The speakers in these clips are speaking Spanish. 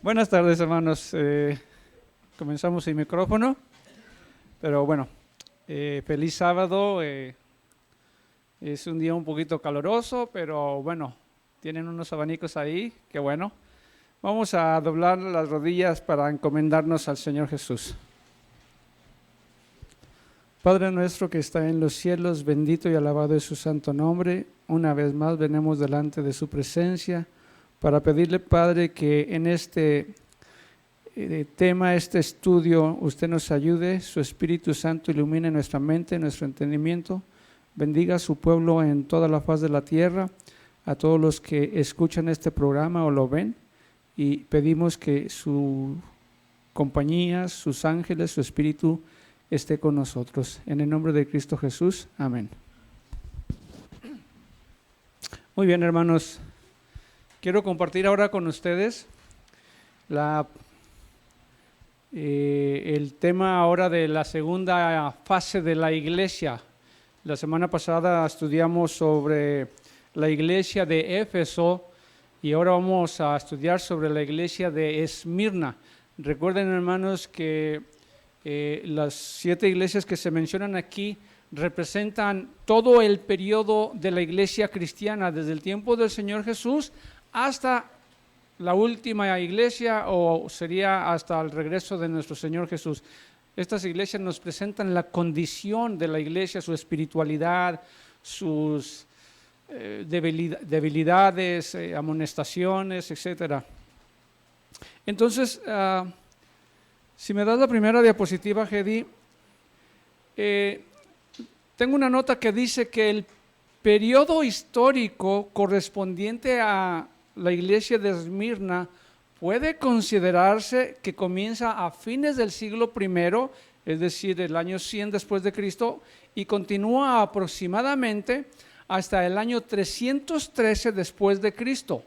Buenas tardes, hermanos. Comenzamos sin micrófono, pero bueno, feliz sábado. Es un día un poquito caluroso, pero bueno, tienen unos abanicos ahí, qué bueno. Vamos a doblar las rodillas para encomendarnos al Señor Jesús. Padre nuestro que está en los cielos, bendito y alabado es su santo nombre. Una vez más venimos delante de su presencia para pedirle, Padre, que en este tema, este estudio, usted nos ayude, su Espíritu Santo ilumine nuestra mente, nuestro entendimiento, bendiga a su pueblo en toda la faz de la tierra, a todos los que escuchan este programa o lo ven, y pedimos que su compañía, sus ángeles, su Espíritu esté con nosotros. En el nombre de Cristo Jesús, amén. Muy bien, hermanos. Quiero compartir ahora con ustedes el tema ahora de la segunda fase de la iglesia. La semana pasada estudiamos sobre la iglesia de Éfeso y ahora vamos a estudiar sobre la iglesia de Esmirna. Recuerden, hermanos, que las 7 iglesias que se mencionan aquí representan todo el periodo de la iglesia cristiana, desde el tiempo del Señor Jesús hasta la última iglesia, o sería hasta el regreso de nuestro Señor Jesús. Estas iglesias nos presentan la condición de la iglesia, su espiritualidad, sus debilidades, amonestaciones, etc. Entonces, si me das la primera diapositiva, Gedi, tengo una nota que dice que el periodo histórico correspondiente a la iglesia de Esmirna puede considerarse que comienza a fines del siglo I, es decir, el año 100 después de Cristo, y continúa aproximadamente hasta el año 313 después de Cristo,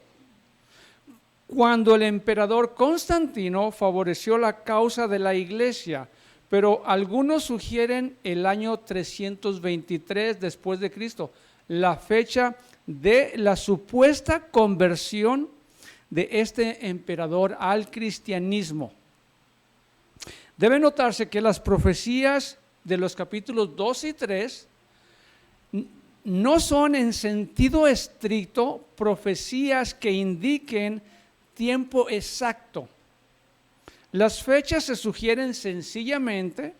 cuando el emperador Constantino favoreció la causa de la iglesia, pero algunos sugieren el año 323 después de Cristo, la fecha de la supuesta conversión de este emperador al cristianismo. Debe notarse que las profecías de los capítulos 2 y 3 no son en sentido estricto profecías que indiquen tiempo exacto. Las fechas se sugieren sencillamente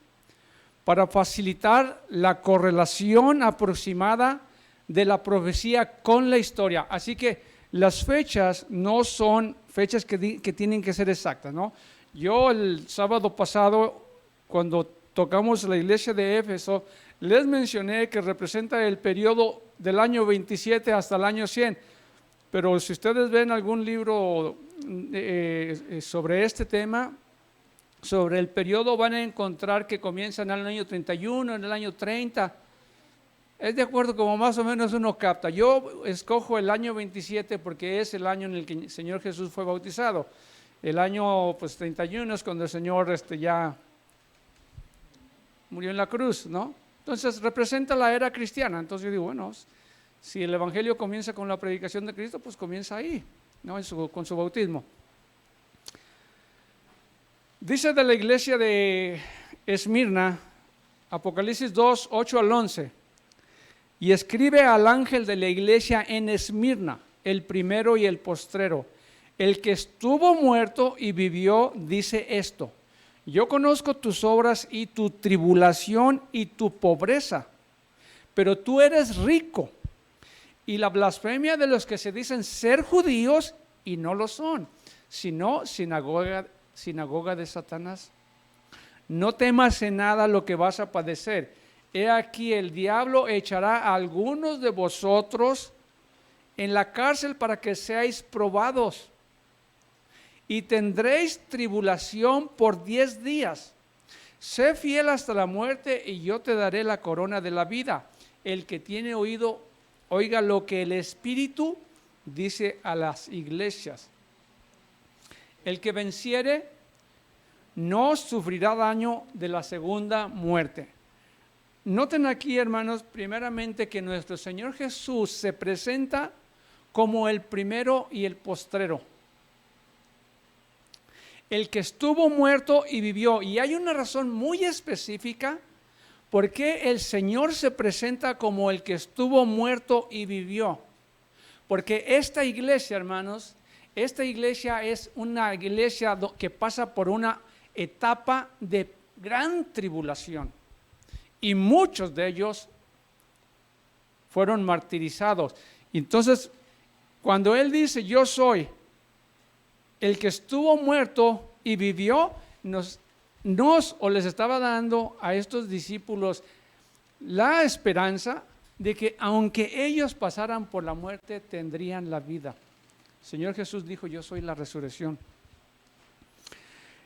para facilitar la correlación aproximada de la profecía con la historia. Así que las fechas no son fechas que tienen que ser exactas, ¿no? Yo el sábado pasado, cuando tocamos la iglesia de Éfeso, les mencioné que representa el periodo del año 27 hasta el año 100. Pero si ustedes ven algún libro sobre este tema, sobre el periodo, van a encontrar que comienza en el año 31, en el año 30. Es de acuerdo como más o menos uno capta. Yo escojo el año 27 porque es el año en el que el Señor Jesús fue bautizado. El año 31 es cuando el Señor ya murió en la cruz, ¿no? Entonces representa la era cristiana. Entonces yo digo, bueno, si el evangelio comienza con la predicación de Cristo, pues comienza ahí, ¿no? Con su bautismo. Dice de la iglesia de Esmirna, Apocalipsis 2, 8 al 11. Y escribe al ángel de la iglesia en Esmirna, el primero y el postrero, el que estuvo muerto y vivió, dice esto: yo conozco tus obras y tu tribulación y tu pobreza, pero tú eres rico, y la blasfemia de los que se dicen ser judíos y no lo son, sino sinagoga de Satanás. No temas en nada lo que vas a padecer. He aquí, el diablo echará a algunos de vosotros en la cárcel para que seáis probados, y tendréis tribulación por 10 días. Sé fiel hasta la muerte y yo te daré la corona de la vida. El que tiene oído, oiga lo que el Espíritu dice a las iglesias. El que venciere no sufrirá daño de la segunda muerte. Noten aquí, hermanos, primeramente que nuestro Señor Jesús se presenta como el primero y el postrero. el que estuvo muerto y vivió. Y hay una razón muy específica por qué el Señor se presenta como el que estuvo muerto y vivió. Porque esta iglesia, hermanos, esta iglesia es una iglesia que pasa por una etapa de gran tribulación. Y muchos de ellos fueron martirizados. Entonces, cuando Él dice, yo soy el que estuvo muerto y vivió, les estaba dando a estos discípulos la esperanza de que aunque ellos pasaran por la muerte, tendrían la vida. El Señor Jesús dijo, yo soy la resurrección.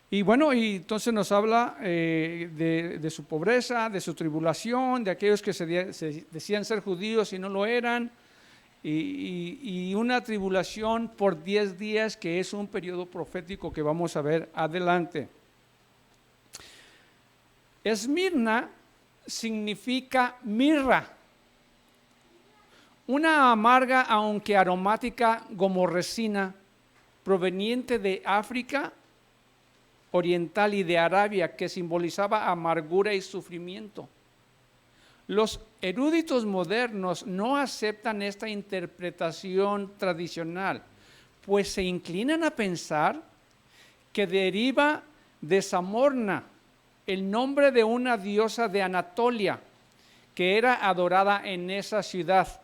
Y bueno, y entonces nos habla de su pobreza, de su tribulación, de aquellos que se decían ser judíos y no lo eran, y una tribulación por 10 días, que es un periodo profético que vamos a ver adelante. Esmirna significa mirra, una amarga aunque aromática gomorresina proveniente de África oriental y de Arabia, que simbolizaba amargura y sufrimiento. Los eruditos modernos no aceptan esta interpretación tradicional, pues se inclinan a pensar que deriva de Samorna, el nombre de una diosa de Anatolia, que era adorada en esa ciudad.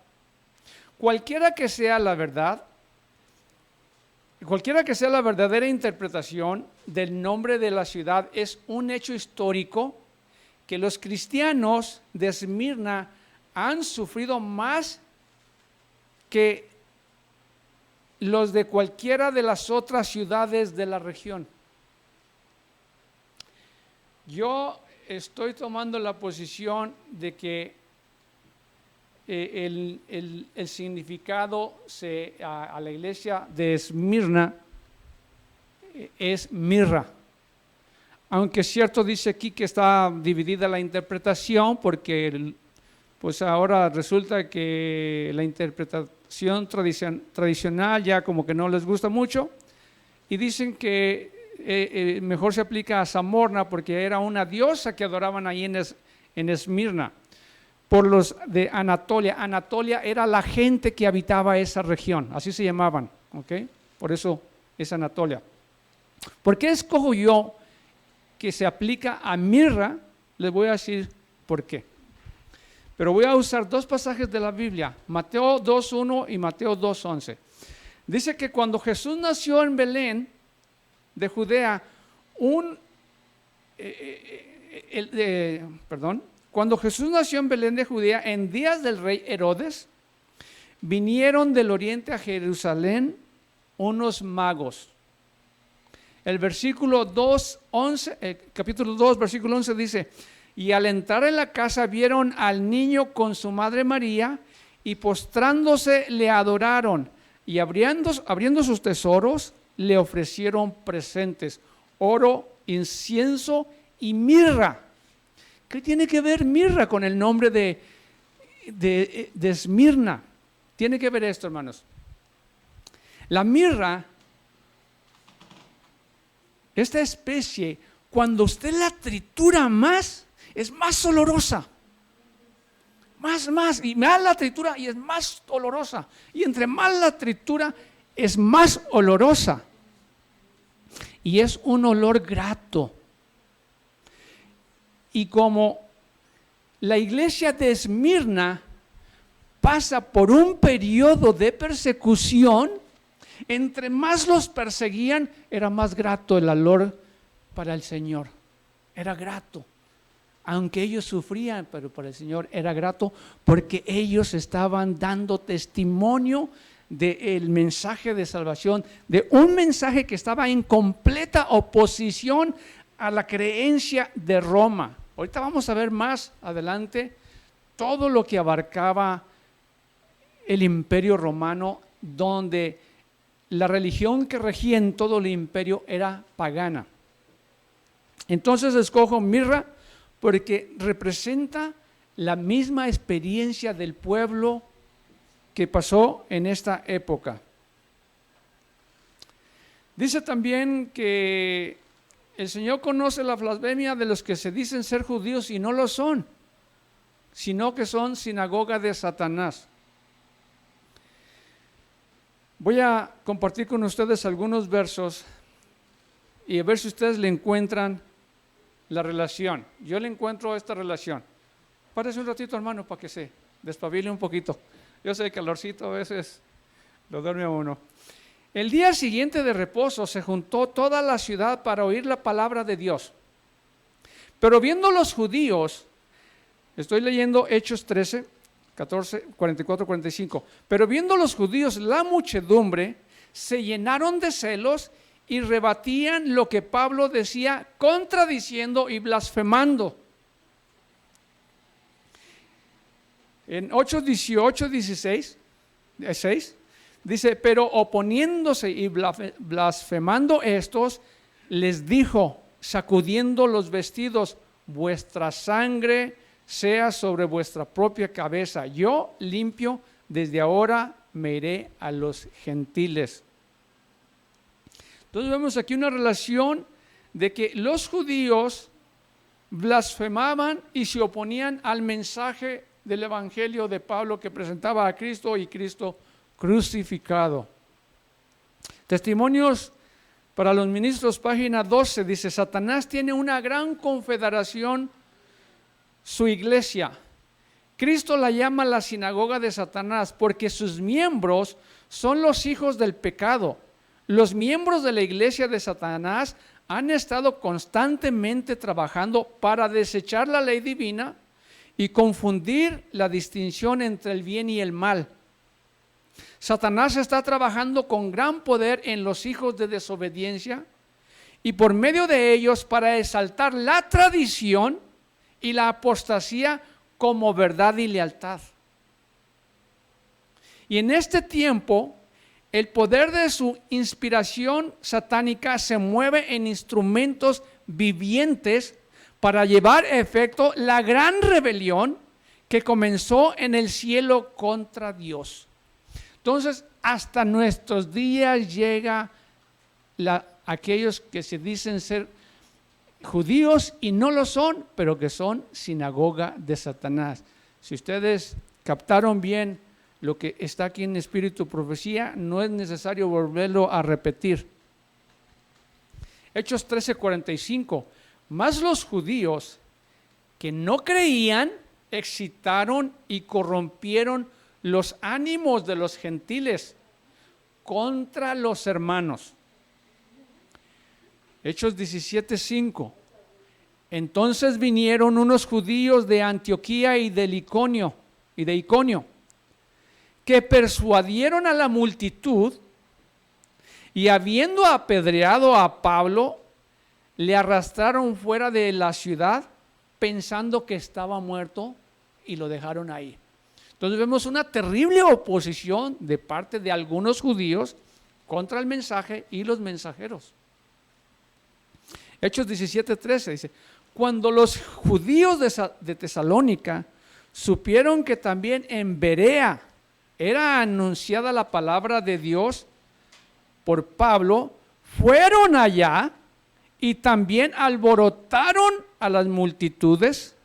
Cualquiera que sea la verdad, cualquiera que sea la verdadera interpretación del nombre de la ciudad, es un hecho histórico que los cristianos de Esmirna han sufrido más que los de cualquiera de las otras ciudades de la región. Yo estoy tomando la posición de que el significado a la iglesia de Esmirna es mirra. Aunque es cierto, dice aquí que está dividida la interpretación, porque pues ahora resulta que la interpretación tradicional ya como que no les gusta mucho, y dicen que mejor se aplica a Samorna, porque era una diosa que adoraban ahí en Esmirna, por los de Anatolia. Anatolia era la gente que habitaba esa región, así se llamaban, ¿ok? Por eso es Anatolia. ¿Por qué escojo yo que se aplica a mirra? Les voy a decir por qué. Pero voy a usar dos pasajes de la Biblia, Mateo 2:1 y Mateo 2:11. Dice que cuando Jesús nació en Belén de Judea, cuando Jesús nació en Belén de Judea, en días del rey Herodes, vinieron del oriente a Jerusalén unos magos. El versículo 2:11, capítulo 2, versículo 11 dice, y al entrar en la casa vieron al niño con su madre María, y postrándose le adoraron, y abriendo sus tesoros le ofrecieron presentes, oro, incienso y mirra. ¿Qué tiene que ver mirra con el nombre de Esmirna? Tiene que ver esto, hermanos. La mirra, esta especie, cuando usted la tritura más, es más olorosa. Más, y más la tritura y es más olorosa. Y entre más la tritura, es más olorosa. Y es un olor grato. Y como la iglesia de Esmirna pasa por un periodo de persecución, entre más los perseguían, era más grato el olor para el Señor. Era grato. Aunque ellos sufrían, pero para el Señor era grato, porque ellos estaban dando testimonio del mensaje de salvación, de un mensaje que estaba en completa oposición a la creencia de Roma. Ahorita vamos a ver más adelante todo lo que abarcaba el imperio romano, donde la religión que regía en todo el imperio era pagana. Entonces escojo mirra porque representa la misma experiencia del pueblo que pasó en esta época. Dice también que el Señor conoce la blasfemia de los que se dicen ser judíos y no lo son, sino que son sinagoga de Satanás. Voy a compartir con ustedes algunos versos y a ver si ustedes le encuentran la relación. Yo le encuentro esta relación. Párese un ratito, hermano, para que se despabile un poquito. Yo sé que el calorcito a veces lo duerme a uno. El día siguiente de reposo se juntó toda la ciudad para oír la palabra de Dios. Pero viendo los judíos, estoy leyendo Hechos 13, 14, 44, 45. Pero viendo los judíos la muchedumbre, se llenaron de celos y rebatían lo que Pablo decía, contradiciendo y blasfemando. En 8, 18, 16, 6, dice, pero oponiéndose y blasfemando estos, les dijo, sacudiendo los vestidos, vuestra sangre sea sobre vuestra propia cabeza. Yo limpio, desde ahora me iré a los gentiles. Entonces vemos aquí una relación de que los judíos blasfemaban y se oponían al mensaje del evangelio de Pablo que presentaba a Cristo y Cristo crucificado. Testimonios para los ministros, página 12, dice, Satanás tiene una gran confederación, su iglesia. Cristo la llama la sinagoga de Satanás porque sus miembros son los hijos del pecado. Los miembros de la iglesia de Satanás han estado constantemente trabajando para desechar la ley divina y confundir la distinción entre el bien y el mal. Satanás está trabajando con gran poder en los hijos de desobediencia y por medio de ellos para exaltar la tradición y la apostasía como verdad y lealtad. Y en este tiempo, el poder de su inspiración satánica se mueve en instrumentos vivientes para llevar a efecto la gran rebelión que comenzó en el cielo contra Dios. Entonces, hasta nuestros días llega aquellos que se dicen ser judíos y no lo son, pero que son sinagoga de Satanás. Si ustedes captaron bien lo que está aquí en Espíritu Profecía, no es necesario volverlo a repetir. Hechos 13:45. Mas los judíos que no creían excitaron y corrompieron los ánimos de los gentiles contra los hermanos. Hechos 17:5. Entonces vinieron unos judíos de Antioquía y de Iconio, que persuadieron a la multitud y habiendo apedreado a Pablo, le arrastraron fuera de la ciudad pensando que estaba muerto y lo dejaron ahí. Entonces vemos una terrible oposición de parte de algunos judíos contra el mensaje y los mensajeros. Hechos 17:13 dice, cuando los judíos de Tesalónica supieron que también en Berea era anunciada la palabra de Dios por Pablo, fueron allá y también alborotaron a las multitudes,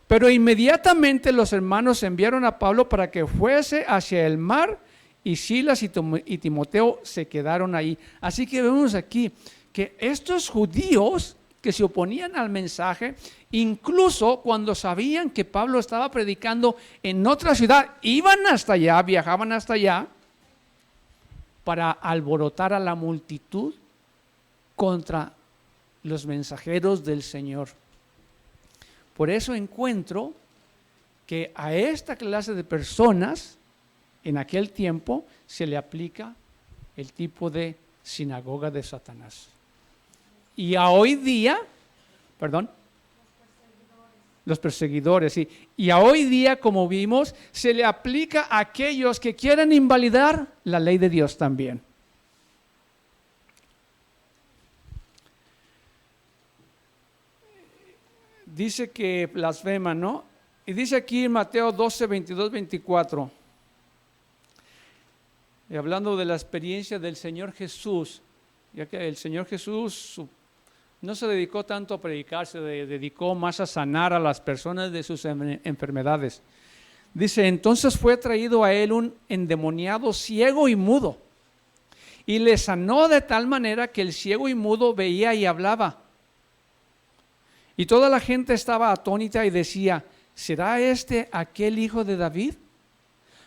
pero inmediatamente los hermanos enviaron a Pablo para que fuese hacia el mar y Silas y Timoteo se quedaron ahí. Así que vemos aquí que estos judíos que se oponían al mensaje, incluso cuando sabían que Pablo estaba predicando en otra ciudad, iban hasta allá, viajaban hasta allá para alborotar a la multitud contra los mensajeros del Señor. Por eso encuentro que a esta clase de personas en aquel tiempo se le aplica el tipo de sinagoga de Satanás. Y a hoy día, los perseguidores, sí. Y a hoy día, como vimos, se le aplica a aquellos que quieren invalidar la ley de Dios también. Dice que blasfema, ¿no? Y dice aquí en Mateo 12, 22, 24, y hablando de la experiencia del Señor Jesús, ya que el Señor Jesús no se dedicó tanto a predicar, se dedicó más a sanar a las personas de sus enfermedades. Dice, entonces fue traído a él un endemoniado ciego y mudo, y le sanó de tal manera que el ciego y mudo veía y hablaba. Y toda la gente estaba atónita y decía, ¿será este aquel hijo de David?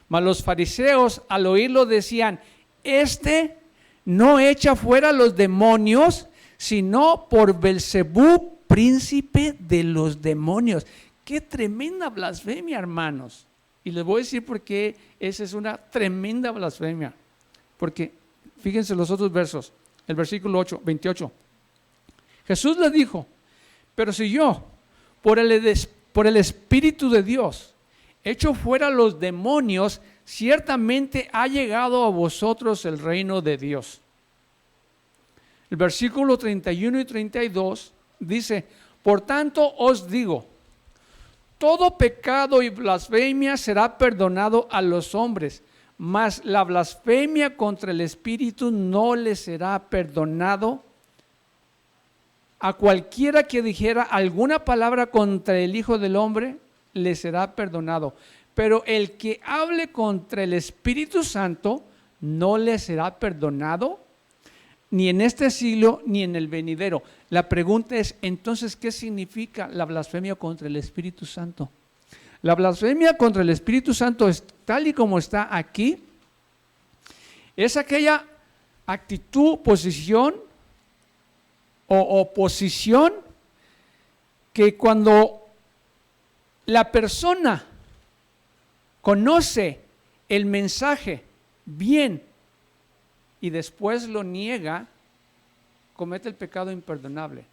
Mas los fariseos al oírlo decían, este no echa fuera los demonios, sino por Belzebú, príncipe de los demonios. Qué tremenda blasfemia, hermanos. Y les voy a decir por qué esa es una tremenda blasfemia. Porque fíjense los otros versos, el versículo 28. Jesús le dijo, pero si yo, por el Espíritu de Dios, echo fuera los demonios, ciertamente ha llegado a vosotros el reino de Dios. El versículo 31 y 32 dice, por tanto os digo, todo pecado y blasfemia será perdonado a los hombres, mas la blasfemia contra el Espíritu no le será perdonado. A cualquiera que dijera alguna palabra contra el Hijo del Hombre, le será perdonado. Pero el que hable contra el Espíritu Santo, no le será perdonado, ni en este siglo, ni en el venidero. La pregunta es, entonces, ¿qué significa la blasfemia contra el Espíritu Santo? La blasfemia contra el Espíritu Santo, es tal y como está aquí, es aquella actitud, posición o oposición que cuando la persona conoce el mensaje bien y después lo niega, comete el pecado imperdonable.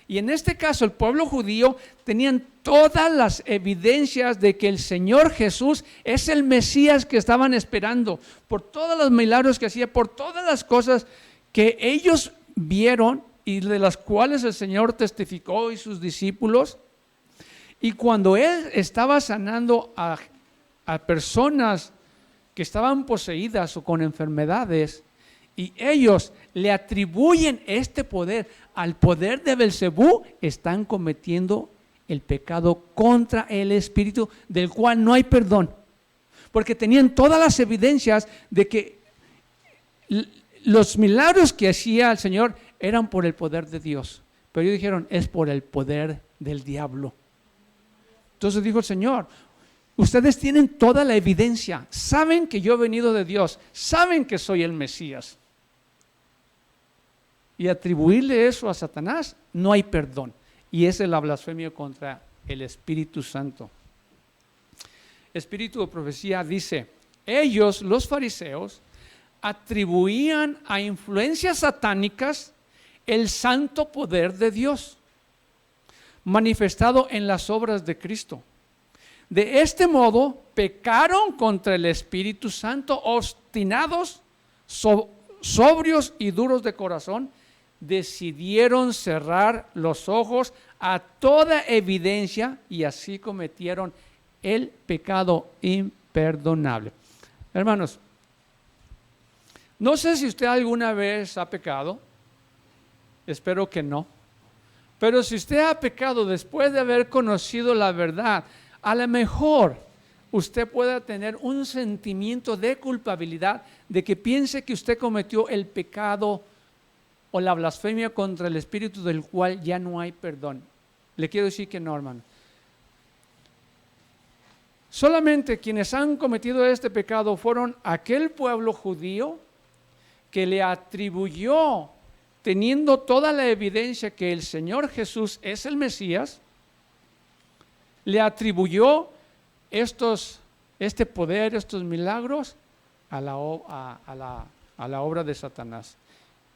Y en este caso el pueblo judío tenían todas las evidencias de que el Señor Jesús es el Mesías que estaban esperando, por todos los milagros que hacía, por todas las cosas que ellos vieron y de las cuales el Señor testificó y sus discípulos. Y cuando Él estaba sanando a personas que estaban poseídas o con enfermedades, y ellos le atribuyen este poder al poder de Belzebú, están cometiendo el pecado contra el Espíritu, del cual no hay perdón, porque tenían todas las evidencias de que los milagros que hacía el Señor eran por el poder de Dios, pero ellos dijeron, es por el poder del diablo. Entonces dijo el Señor, ustedes tienen toda la evidencia, saben que yo he venido de Dios, saben que soy el Mesías. Y atribuirle eso a Satanás, no hay perdón. Y esa es la blasfemia contra el Espíritu Santo. Espíritu de Profecía dice, ellos, los fariseos, atribuían a influencias satánicas el santo poder de Dios, manifestado en las obras de Cristo. De este modo, pecaron contra el Espíritu Santo, obstinados, sobrios y duros de corazón, decidieron cerrar los ojos a toda evidencia y así cometieron el pecado imperdonable. Hermanos, no sé si usted alguna vez ha pecado, espero que no, pero si usted ha pecado después de haber conocido la verdad, a lo mejor usted pueda tener un sentimiento de culpabilidad de que piense que usted cometió el pecado o la blasfemia contra el Espíritu, del cual ya no hay perdón. Le quiero decir que no, hermano. Solamente quienes han cometido este pecado fueron aquel pueblo judío que le atribuyó, teniendo toda la evidencia que el Señor Jesús es el Mesías, le atribuyó este poder, estos milagros a la obra de Satanás.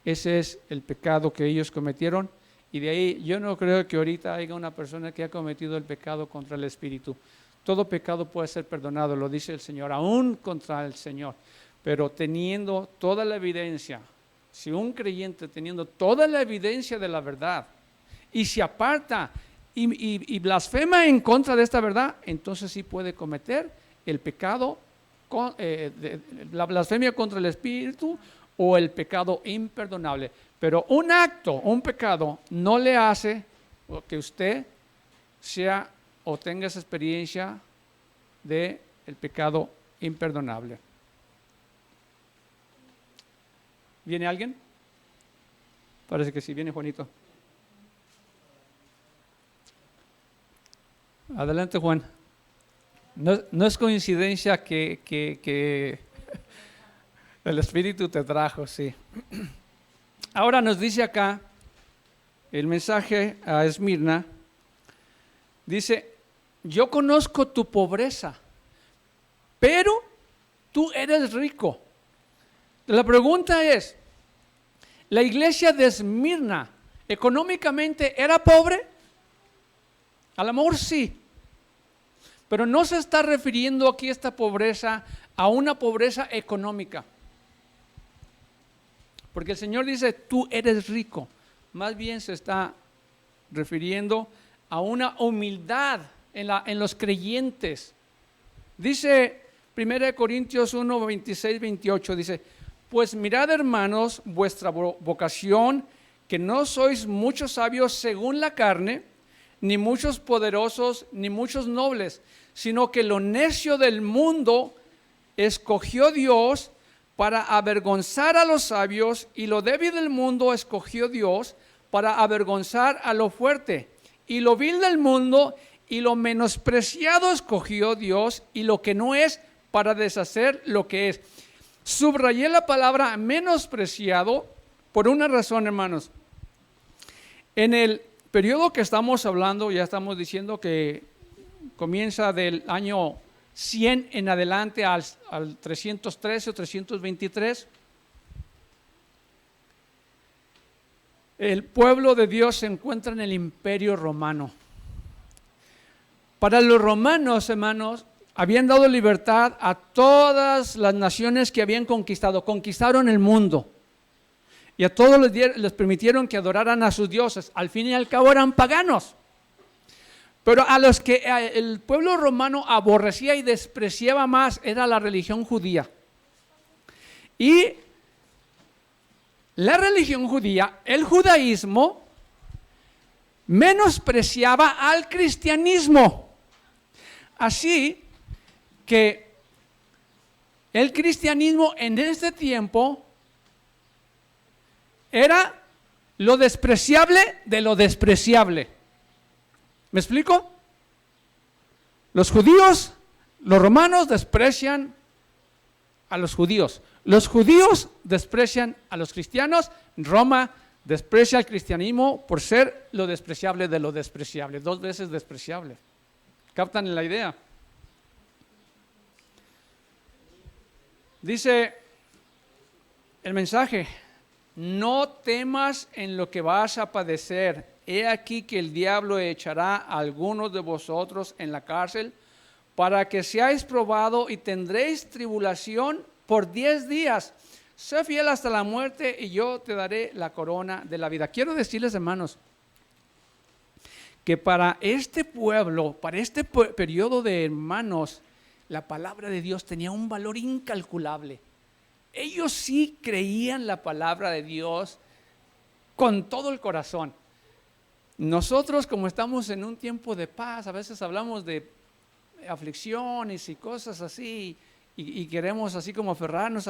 Ese es el pecado que ellos cometieron, y de ahí yo no creo que ahorita haya una persona que ha cometido el pecado contra el Espíritu. Todo pecado puede ser perdonado, lo dice el Señor, aún contra el Señor, pero teniendo toda la evidencia, si un creyente teniendo toda la evidencia de la verdad y se aparta y blasfema en contra de esta verdad, entonces sí puede cometer el pecado, la blasfemia contra el Espíritu o el pecado imperdonable. Pero un acto, un pecado, no le hace que usted sea o tenga esa experiencia de el pecado imperdonable. ¿Viene alguien? Parece que sí, viene Juanito. Adelante, Juan. No es coincidencia que el Espíritu te trajo, sí. Ahora nos dice acá el mensaje a Esmirna, dice, yo conozco tu pobreza, pero tú eres rico. La pregunta es, ¿la iglesia de Esmirna económicamente era pobre? A lo mejor sí, pero no se está refiriendo aquí esta pobreza a una pobreza económica. Porque el Señor dice, tú eres rico. Más bien se está refiriendo a una humildad en los creyentes. Dice 1 Corintios 1, 26, 28, dice, pues mirad, hermanos, vuestra vocación, que no sois muchos sabios según la carne, ni muchos poderosos, ni muchos nobles, sino que lo necio del mundo escogió Dios para avergonzar a los sabios, y lo débil del mundo escogió Dios para avergonzar a lo fuerte, y lo vil del mundo y lo menospreciado escogió Dios, y lo que no es, para deshacer lo que es. Subrayé la palabra menospreciado por una razón, hermanos. En el periodo que estamos hablando, ya estamos diciendo que comienza del año 100 en adelante al 313 o 323. El pueblo de Dios se encuentra en el Imperio Romano. Para los romanos, hermanos, habían dado libertad a todas las naciones que habían conquistaron el mundo. Y a todos les permitieron que adoraran a sus dioses. Al fin y al cabo eran paganos. Pero a los que el pueblo romano aborrecía y despreciaba más era la religión judía. Y la religión judía, el judaísmo, menospreciaba al cristianismo. Así que el cristianismo en este tiempo era lo despreciable de lo despreciable. ¿Me explico? Los judíos, los romanos desprecian a los judíos. Los judíos desprecian a los cristianos. Roma desprecia al cristianismo por ser lo despreciable de lo despreciable. 2 veces despreciable. ¿Captan la idea? Dice el mensaje, no temas en lo que vas a padecer. He aquí que el diablo echará a algunos de vosotros en la cárcel para que seáis probados y tendréis tribulación por 10 días. Sé fiel hasta la muerte y yo te daré la corona de la vida. Quiero decirles, hermanos, que para este pueblo, para este periodo de hermanos, la palabra de Dios tenía un valor incalculable. Ellos sí creían la palabra de Dios con todo el corazón. Nosotros, como estamos en un tiempo de paz, a veces hablamos de aflicciones y cosas así, y queremos así como aferrarnos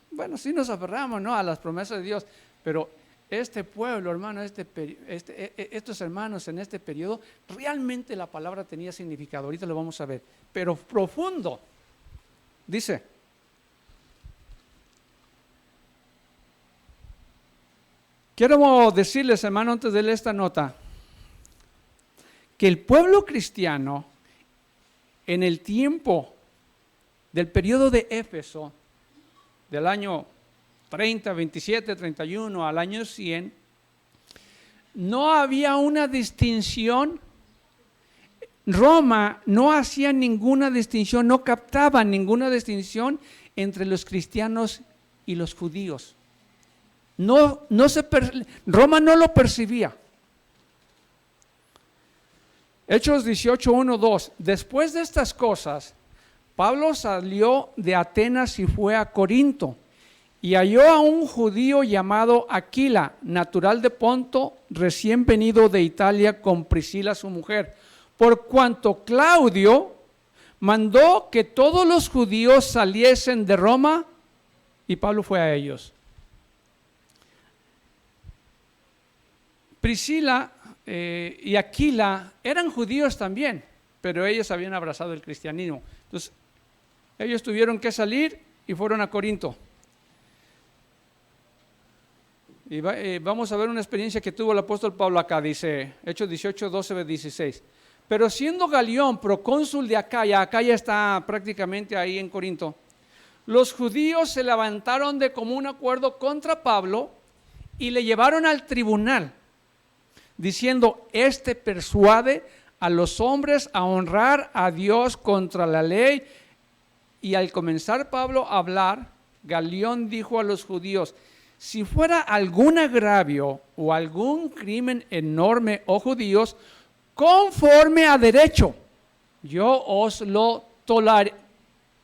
bueno, sí nos aferramos, ¿no?, a las promesas de Dios, pero este pueblo, hermano, estos hermanos en este periodo, realmente la palabra tenía significado. Ahorita lo vamos a ver, pero profundo. Dice, quiero decirles, hermano, antes de leer esta nota, que el pueblo cristiano en el tiempo del periodo de Éfeso, del año 30, 27, 31 al año 100, no había una distinción. Roma no hacía ninguna distinción, no captaba ninguna distinción entre los cristianos y los judíos. Roma no lo percibía. Hechos 18, 1, 2. Después de estas cosas, Pablo salió de Atenas y fue a Corinto. y halló a un judío llamado Aquila, natural de Ponto, recién venido de Italia con Priscila su mujer, por cuanto Claudio mandó que todos los judíos saliesen de Roma, y Pablo fue a ellos. Priscila y Aquila eran judíos también, pero ellos habían abrazado el cristianismo. Entonces, ellos tuvieron que salir y fueron a Corinto. Y vamos a ver una experiencia que tuvo el apóstol Pablo acá, dice Hechos 18, 12, 16. Pero siendo Galión procónsul de Acaya, Acaya está prácticamente ahí en Corinto, los judíos se levantaron de común acuerdo contra Pablo y le llevaron al tribunal, diciendo, este persuade a los hombres a honrar a Dios contra la ley. Y al comenzar Pablo a hablar, Galión dijo a los judíos, si fuera algún agravio o algún crimen enorme, oh judíos, conforme a derecho, yo os lo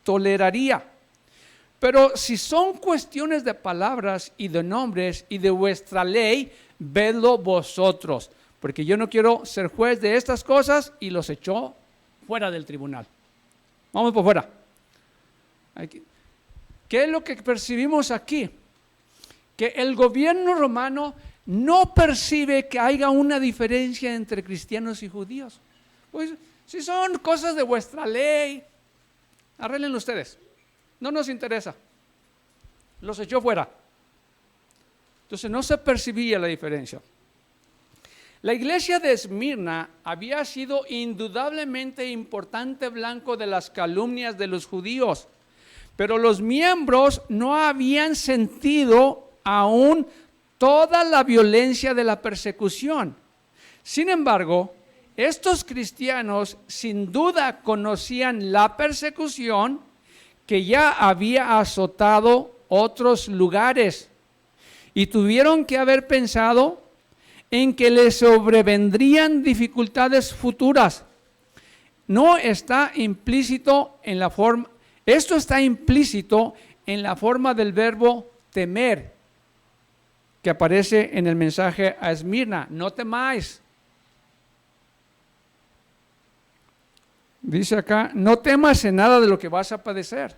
toleraría. Pero si son cuestiones de palabras y de nombres y de vuestra ley, vedlo vosotros, porque yo no quiero ser juez de estas cosas, y los echó fuera del tribunal. Vamos por fuera. ¿Qué es lo que percibimos aquí? Que el gobierno romano no percibe que haya una diferencia entre cristianos y judíos. Pues si son cosas de vuestra ley, arréglenlo ustedes. No nos interesa. Los echó fuera. Entonces no se percibía la diferencia. La iglesia de Esmirna había sido indudablemente importante blanco de las calumnias de los judíos, pero los miembros no habían sentido aún toda la violencia de la persecución. Sin embargo, estos cristianos sin duda conocían la persecución que ya había azotado otros lugares y tuvieron que haber pensado en que les sobrevendrían dificultades futuras. No está implícito en la forma, esto está implícito en la forma del verbo temer, que aparece en el mensaje a Esmirna. No temáis. Dice acá, no temas en nada de lo que vas a padecer.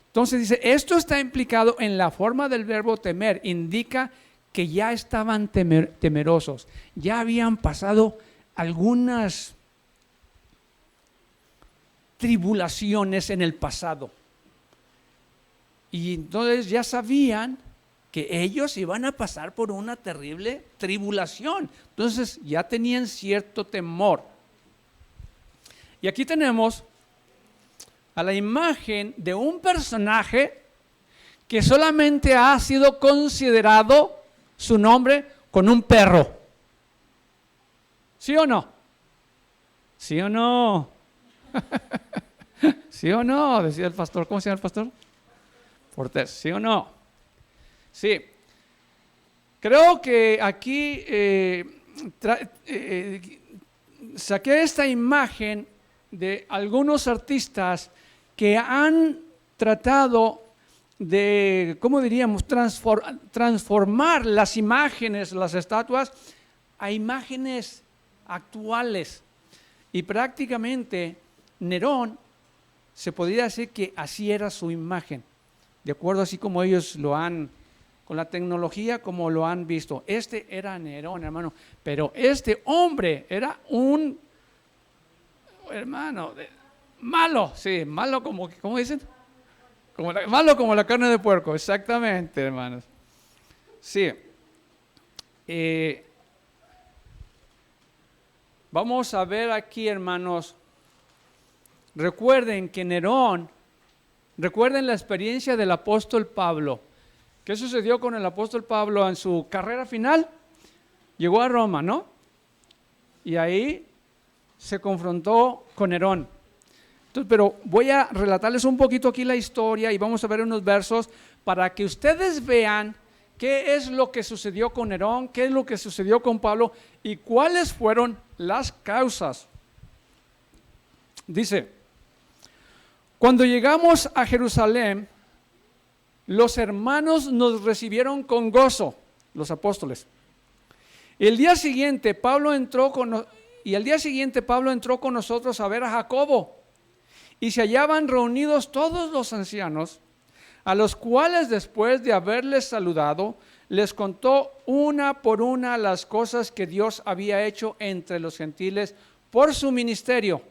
Entonces dice, esto está implicado en la forma del verbo temer, indica que ya estaban temerosos, ya habían pasado algunas tribulaciones en el pasado. Y entonces ya sabían que ellos iban a pasar por una terrible tribulación. Entonces ya tenían cierto temor. Y aquí tenemos a la imagen de un personaje que solamente ha sido considerado su nombre con un perro. ¿Sí o no? ¿Sí o no? ¿Sí o no? Decía el pastor. ¿Cómo se llama el pastor? Fortés. ¿Sí o no? Sí. Creo que aquí saqué esta imagen de algunos artistas que han tratado de, ¿cómo diríamos?, transformar las imágenes, las estatuas, a imágenes actuales. Y prácticamente Nerón, se podría decir que así era su imagen, de acuerdo así como ellos lo han, con la tecnología como lo han visto. Este era Nerón, hermano, pero este hombre era un hermano malo, sí, malo como, ¿cómo dicen? Malo como la carne de puerco, exactamente, hermanos. Sí. Vamos a ver aquí, hermanos. Recuerden que Nerón, recuerden la experiencia del apóstol Pablo. ¿Qué sucedió con el apóstol Pablo en su carrera final? Llegó a Roma, ¿no? Y ahí se confrontó con Nerón. Entonces, pero voy a relatarles un poquito aquí la historia y vamos a ver unos versos para que ustedes vean qué es lo que sucedió con Nerón, qué es lo que sucedió con Pablo y cuáles fueron las causas. Dice, cuando llegamos a Jerusalén, los hermanos nos recibieron con gozo, los apóstoles. El día siguiente Pablo entró con nosotros a ver a Jacobo, y se hallaban reunidos todos los ancianos, a los cuales después de haberles saludado, les contó una por una las cosas que Dios había hecho entre los gentiles por su ministerio.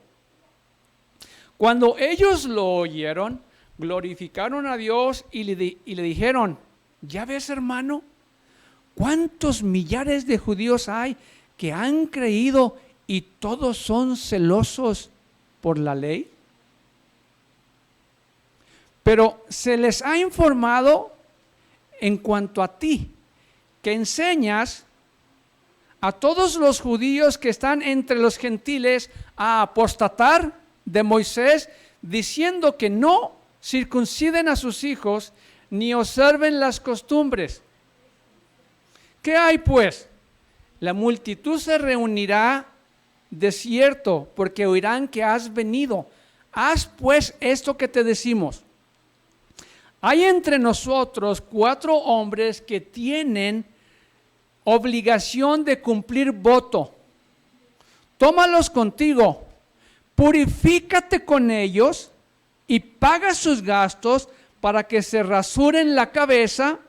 Cuando ellos lo oyeron, glorificaron a Dios y le dijeron: ¿ya ves, hermano, cuántos millares de judíos hay que han creído y todos son celosos por la ley? Pero se les ha informado en cuanto a ti, que enseñas a todos los judíos que están entre los gentiles a apostatar de Moisés, diciendo que no circunciden a sus hijos ni observen las costumbres. ¿Qué hay pues? La multitud se reunirá de cierto, porque oirán que has venido. Haz pues esto que te decimos. Hay entre nosotros 4 hombres que tienen obligación de cumplir voto. Tómalos contigo, purifícate con ellos y paga sus gastos para que se rasuren la cabeza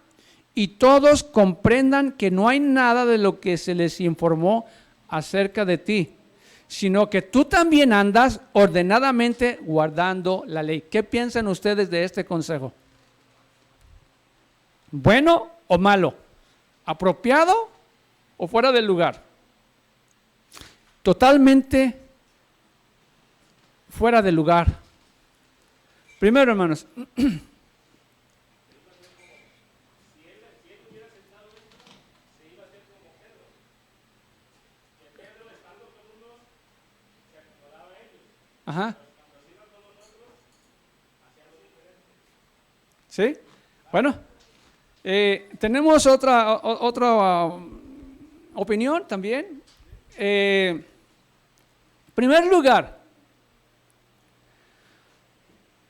y todos comprendan que no hay nada de lo que se les informó acerca de ti, sino que tú también andas ordenadamente guardando la ley. ¿Qué piensan ustedes de este consejo? ¿Bueno o malo? ¿Apropiado o fuera del lugar? Totalmente fuera del lugar. Primero, hermanos, ajá. ¿Sí? Bueno, tenemos otra opinión también. Primer lugar,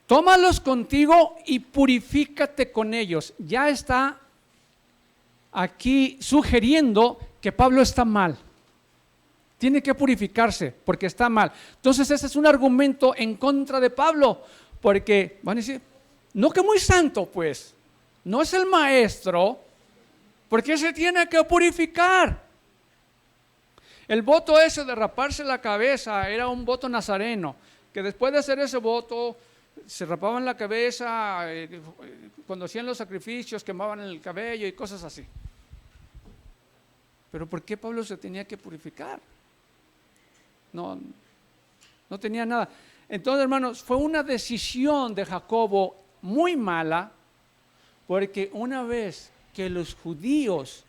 tómalos contigo y purifícate con ellos. Ya está aquí sugiriendo que Pablo está mal. Tiene que purificarse porque está mal. Entonces ese es un argumento en contra de Pablo, porque van a decir, no, que muy santo pues, no es el maestro, porque se tiene que purificar. El voto ese de raparse la cabeza era un voto nazareno, que después de hacer ese voto se rapaban la cabeza, cuando hacían los sacrificios quemaban el cabello y cosas así. Pero ¿por qué Pablo se tenía que purificar? No tenía nada. Entonces, hermanos, fue una decisión de Jacobo muy mala, porque una vez que los judíos,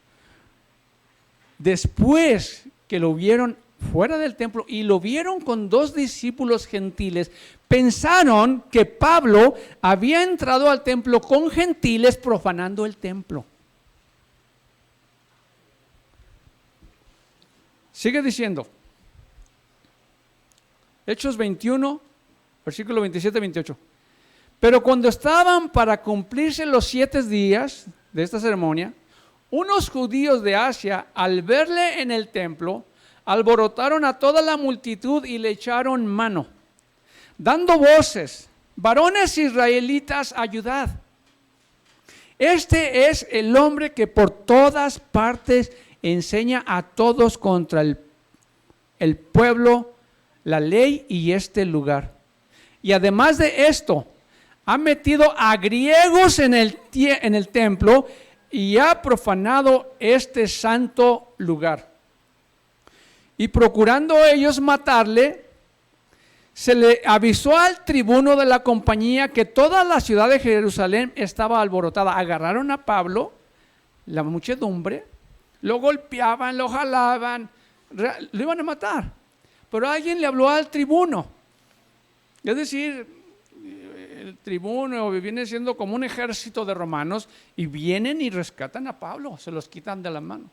después que lo vieron fuera del templo y lo vieron con 2 discípulos gentiles, pensaron que Pablo había entrado al templo con gentiles profanando el templo. Sigue diciendo, Hechos 21, versículo 27-28. Pero cuando estaban para cumplirse los 7 días de esta ceremonia, unos judíos de Asia, al verle en el templo, alborotaron a toda la multitud y le echaron mano, dando voces: varones israelitas, ayudad. Este es el hombre que por todas partes enseña a todos contra el pueblo, la ley y este lugar. Y además de esto, ha metido a griegos en el templo y ha profanado este santo lugar. Y procurando ellos matarle, se le avisó al tribuno de la compañía que toda la ciudad de Jerusalén estaba alborotada. Agarraron a Pablo, la muchedumbre, lo golpeaban, lo jalaban, lo iban a matar. Pero alguien le habló al tribuno. Es decir, el tribuno viene siendo como un ejército de romanos y vienen y rescatan a Pablo, se los quitan de la mano.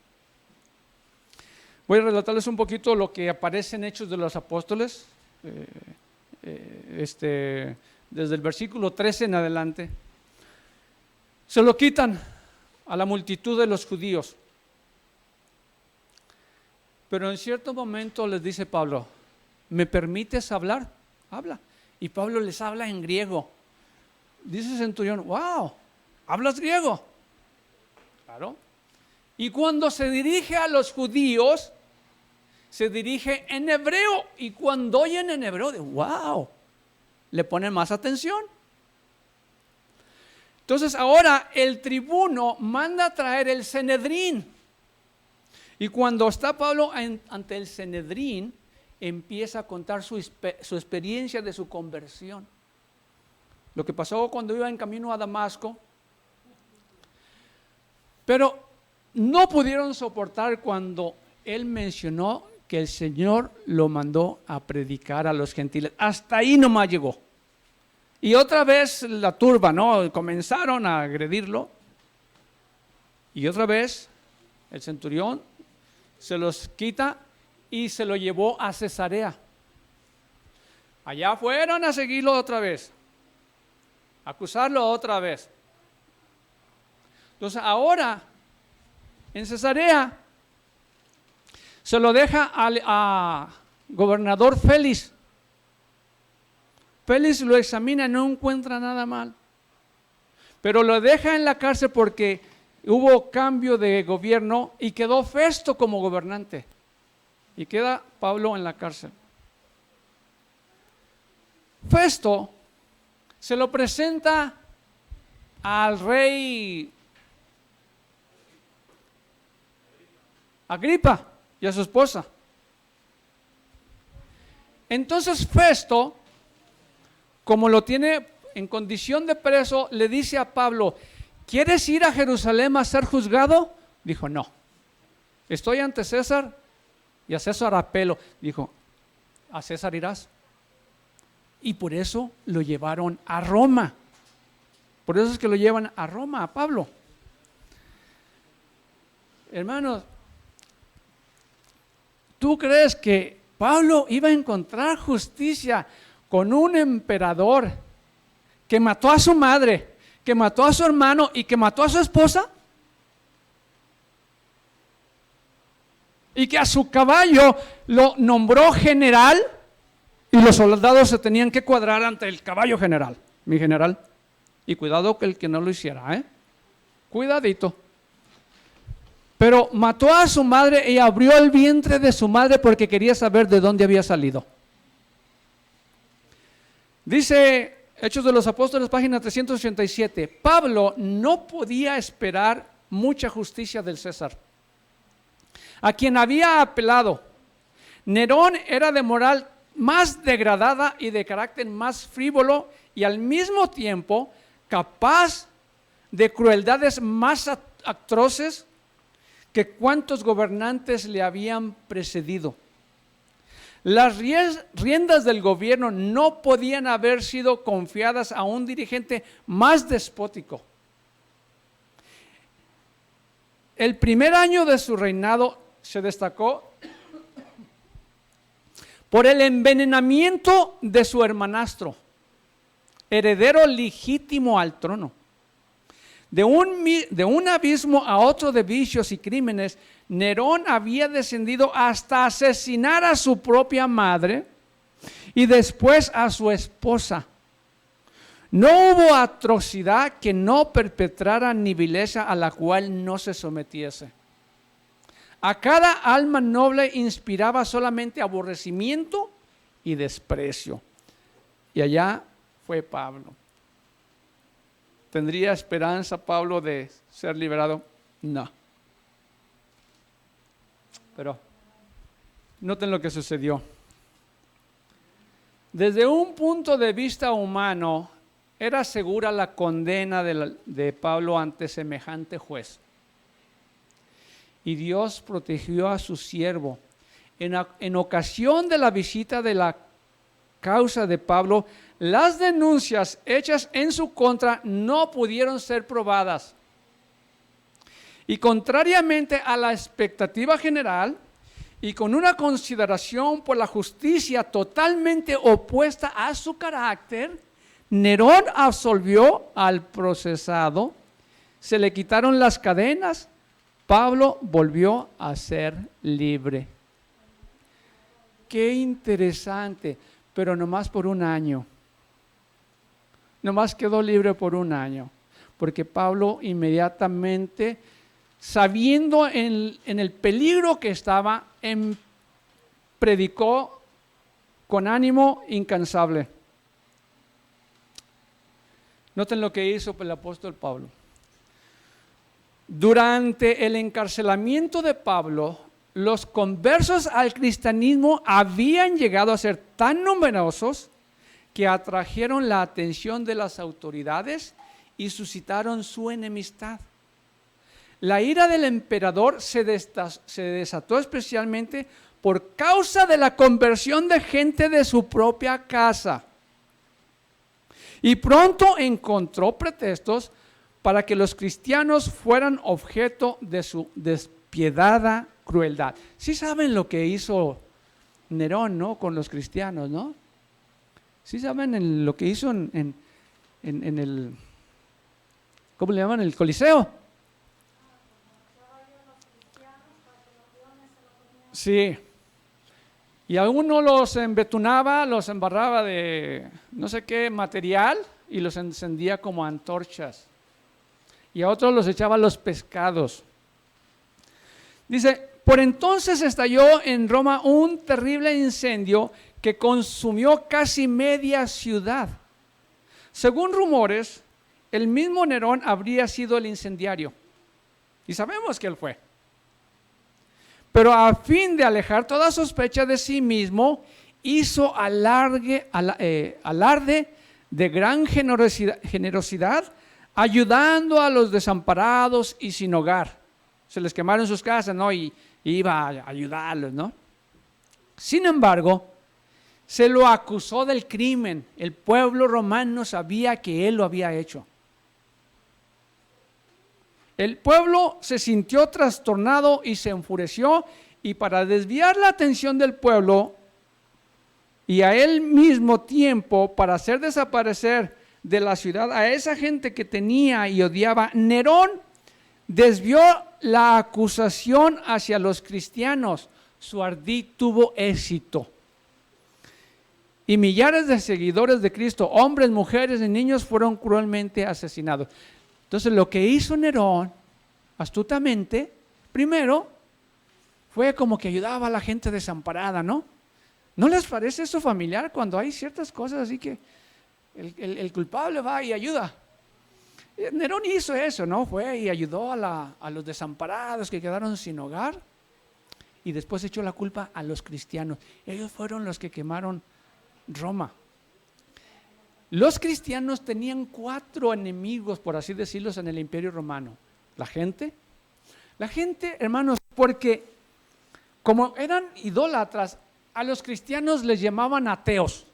Voy a relatarles un poquito lo que aparece en Hechos de los Apóstoles, desde el versículo 13 en adelante. Se lo quitan a la multitud de los judíos. Pero en cierto momento les dice Pablo, ¿me permites hablar? Habla. Y Pablo les habla en griego. Dice el centurión, wow, ¿hablas griego? Claro. Y cuando se dirige a los judíos, se dirige en hebreo. Y cuando oyen en hebreo, wow, le ponen más atención. Entonces ahora el tribuno manda a traer el Sanedrín. Y cuando está Pablo ante el Sanedrín, empieza a contar su experiencia de su conversión. Lo que pasó cuando iba en camino a Damasco. Pero no pudieron soportar cuando él mencionó que el Señor lo mandó a predicar a los gentiles. Hasta ahí nomás llegó. Y otra vez la turba, ¿no? Comenzaron a agredirlo. Y otra vez el centurión se los quita y se lo llevó a Cesarea. Allá fueron a seguirlo otra vez, a acusarlo otra vez. Entonces ahora en Cesarea se lo deja al gobernador Félix. Félix lo examina, no encuentra nada mal, pero lo deja en la cárcel porque hubo cambio de gobierno y quedó Festo como gobernante y queda Pablo en la cárcel. Festo se lo presenta al rey Agripa y a su esposa. Entonces Festo, como lo tiene en condición de preso, le dice a Pablo, ¿quieres ir a Jerusalén a ser juzgado? Dijo, no, estoy ante César y a César apelo. Dijo, a César irás. Y por eso lo llevaron a Roma. Por eso es que lo llevan a Roma, a Pablo. Hermanos, ¿tú crees que Pablo iba a encontrar justicia con un emperador que mató a su madre, que mató a su hermano y que mató a su esposa? Y que a su caballo lo nombró general y los soldados se tenían que cuadrar ante el caballo general, mi general. Y cuidado que el que no lo hiciera, cuidadito. Pero mató a su madre y abrió el vientre de su madre porque quería saber de dónde había salido. Dice Hechos de los Apóstoles, página 387, Pablo no podía esperar mucha justicia del César, a quien había apelado. Nerón era de moral más degradada y de carácter más frívolo y al mismo tiempo capaz de crueldades más atroces que cuantos gobernantes le habían precedido. Las riendas del gobierno no podían haber sido confiadas a un dirigente más despótico. El primer año de su reinado se destacó por el envenenamiento de su hermanastro, heredero legítimo al trono. De un abismo a otro de vicios y crímenes, Nerón había descendido hasta asesinar a su propia madre y después a su esposa. No hubo atrocidad que no perpetrara ni vileza a la cual no se sometiese. A cada alma noble inspiraba solamente aborrecimiento y desprecio. Y allá fue Pablo. ¿Tendría esperanza Pablo de ser liberado? No. Pero noten lo que sucedió. Desde un punto de vista humano, era segura la condena de Pablo ante semejante juez. Y Dios protegió a su siervo. En ocasión de la visita de la causa de Pablo, las denuncias hechas en su contra no pudieron ser probadas. Y contrariamente a la expectativa general y con una consideración por la justicia totalmente opuesta a su carácter, Nerón absolvió al procesado se le quitaron las cadenas, Pablo volvió a ser libre. Qué interesante, pero nomás por un año. Nomás quedó libre por un año, porque Pablo inmediatamente, sabiendo en el peligro que estaba, predicó con ánimo incansable. Noten lo que hizo el apóstol Pablo. Durante el encarcelamiento de Pablo, los conversos al cristianismo habían llegado a ser tan numerosos que atrajeron la atención de las autoridades y suscitaron su enemistad. La ira del emperador se desató especialmente por causa de la conversión de gente de su propia casa. Y pronto encontró pretextos para que los cristianos fueran objeto de su despiadada crueldad. Sí saben lo que hizo Nerón, ¿no? Con los cristianos, ¿no? Sí saben lo que hizo en el, ¿cómo le llaman? El Coliseo. Sí. Y a uno los embetunaba, los embarraba de no sé qué material y los encendía como antorchas. Y a otros los echaba a los pescados. Dice, por entonces estalló en Roma un terrible incendio que consumió casi media ciudad. Según rumores, el mismo Nerón habría sido el incendiario. Y sabemos que él fue. Pero a fin de alejar toda sospecha de sí mismo, hizo alarde de gran generosidad, ayudando a los desamparados y sin hogar. Se les quemaron sus casas, ¿no? Y iba a ayudarlos, ¿no? Sin embargo, se lo acusó del crimen. El pueblo romano sabía que él lo había hecho. El pueblo se sintió trastornado y se enfureció, y para desviar la atención del pueblo y a él mismo tiempo para hacer desaparecer de la ciudad a esa gente que tenía y odiaba, Nerón desvió la acusación hacia los cristianos. Su ardid tuvo éxito. Y millares de seguidores de Cristo, hombres, mujeres y niños, fueron cruelmente asesinados. Entonces lo que hizo Nerón, astutamente, primero, fue como que ayudaba a la gente desamparada, ¿no? ¿No les parece eso familiar cuando hay ciertas cosas así que el culpable va y ayuda? Nerón hizo eso, ¿no? Fue y ayudó a los desamparados que quedaron sin hogar, y después echó la culpa a los cristianos. Ellos fueron los que quemaron Roma. Los cristianos tenían 4 enemigos, por así decirlo, en el Imperio Romano. La gente, hermanos, porque como eran idólatras, a los cristianos les llamaban ateos,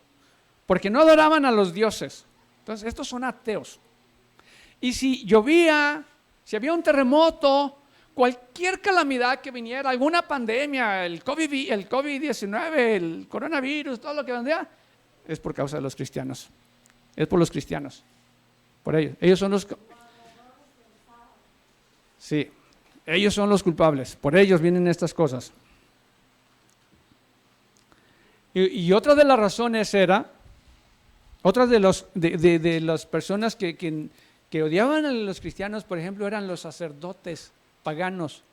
porque no adoraban a los dioses. Entonces, estos son ateos. Y si llovía, si había un terremoto, cualquier calamidad que viniera, alguna pandemia, el COVID-19, el coronavirus, todo lo que vendría, es por causa de los cristianos. Es por los cristianos, por ellos. Ellos son los, sí, ellos son los culpables. Por ellos vienen estas cosas. Y otra de las razones era, otra de las personas que odiaban a los cristianos, por ejemplo, eran los sacerdotes paganos.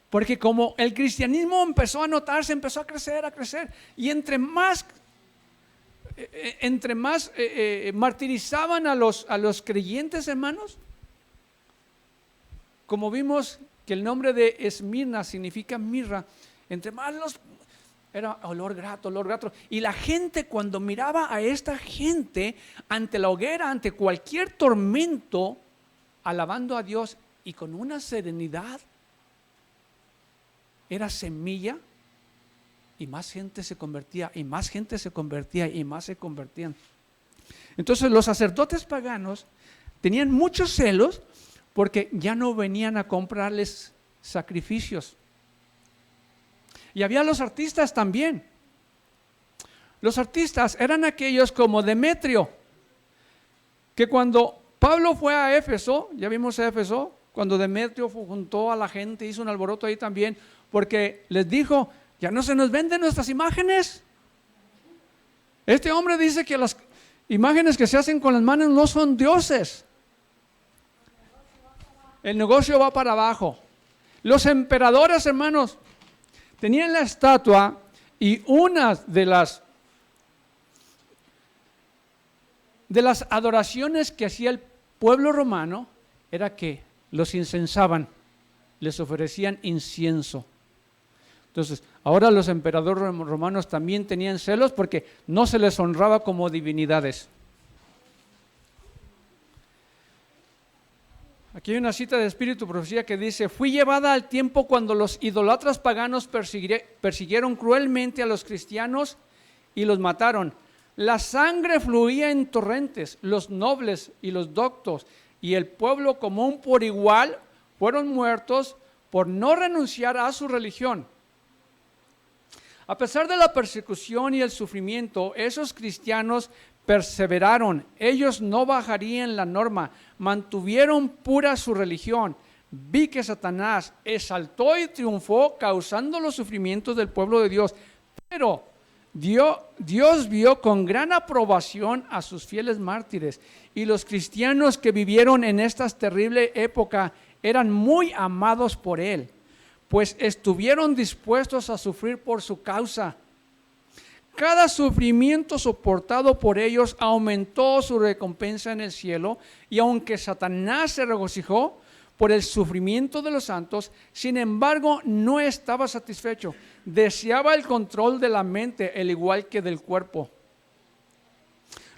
Porque como el cristianismo empezó a notarse, empezó a crecer, y entre más martirizaban a los creyentes, hermanos, como vimos que el nombre de Esmirna significa mirra, entre más era olor grato, y la gente cuando miraba a esta gente ante la hoguera, ante cualquier tormento, alabando a Dios y con una serenidad, era semilla. Y más gente se convertía, y más gente se convertía, y más se convertían. Entonces los sacerdotes paganos tenían muchos celos porque ya no venían a comprarles sacrificios. Y había los artistas también. Los artistas eran aquellos como Demetrio, que cuando Pablo fue a Éfeso, ya vimos Éfeso, cuando Demetrio juntó a la gente, hizo un alboroto ahí también, porque les dijo, ya no se nos venden nuestras imágenes. Este hombre dice que las imágenes que se hacen con las manos no son dioses. El negocio va para abajo. Los emperadores, hermanos, tenían la estatua y una de las adoraciones que hacía el pueblo romano era que los incensaban, les ofrecían incienso. Entonces, ahora los emperadores romanos también tenían celos porque no se les honraba como divinidades. Aquí hay una cita de Espíritu Profecía que dice: fui llevada al tiempo cuando los idolatras paganos persiguieron cruelmente a los cristianos y los mataron. La sangre fluía en torrentes, los nobles y los doctos y el pueblo común por igual fueron muertos por no renunciar a su religión. A pesar de la persecución y el sufrimiento, esos cristianos perseveraron. Ellos no bajarían la norma, mantuvieron pura su religión. Vi que Satanás exaltó y triunfó, causando los sufrimientos del pueblo de Dios. Pero Dios vio con gran aprobación a sus fieles mártires, y los cristianos que vivieron en esta terrible época eran muy amados por Él, pues estuvieron dispuestos a sufrir por su causa. Cada sufrimiento soportado por ellos aumentó su recompensa en el cielo, y aunque Satanás se regocijó por el sufrimiento de los santos, sin embargo no estaba satisfecho. Deseaba el control de la mente, al igual que del cuerpo.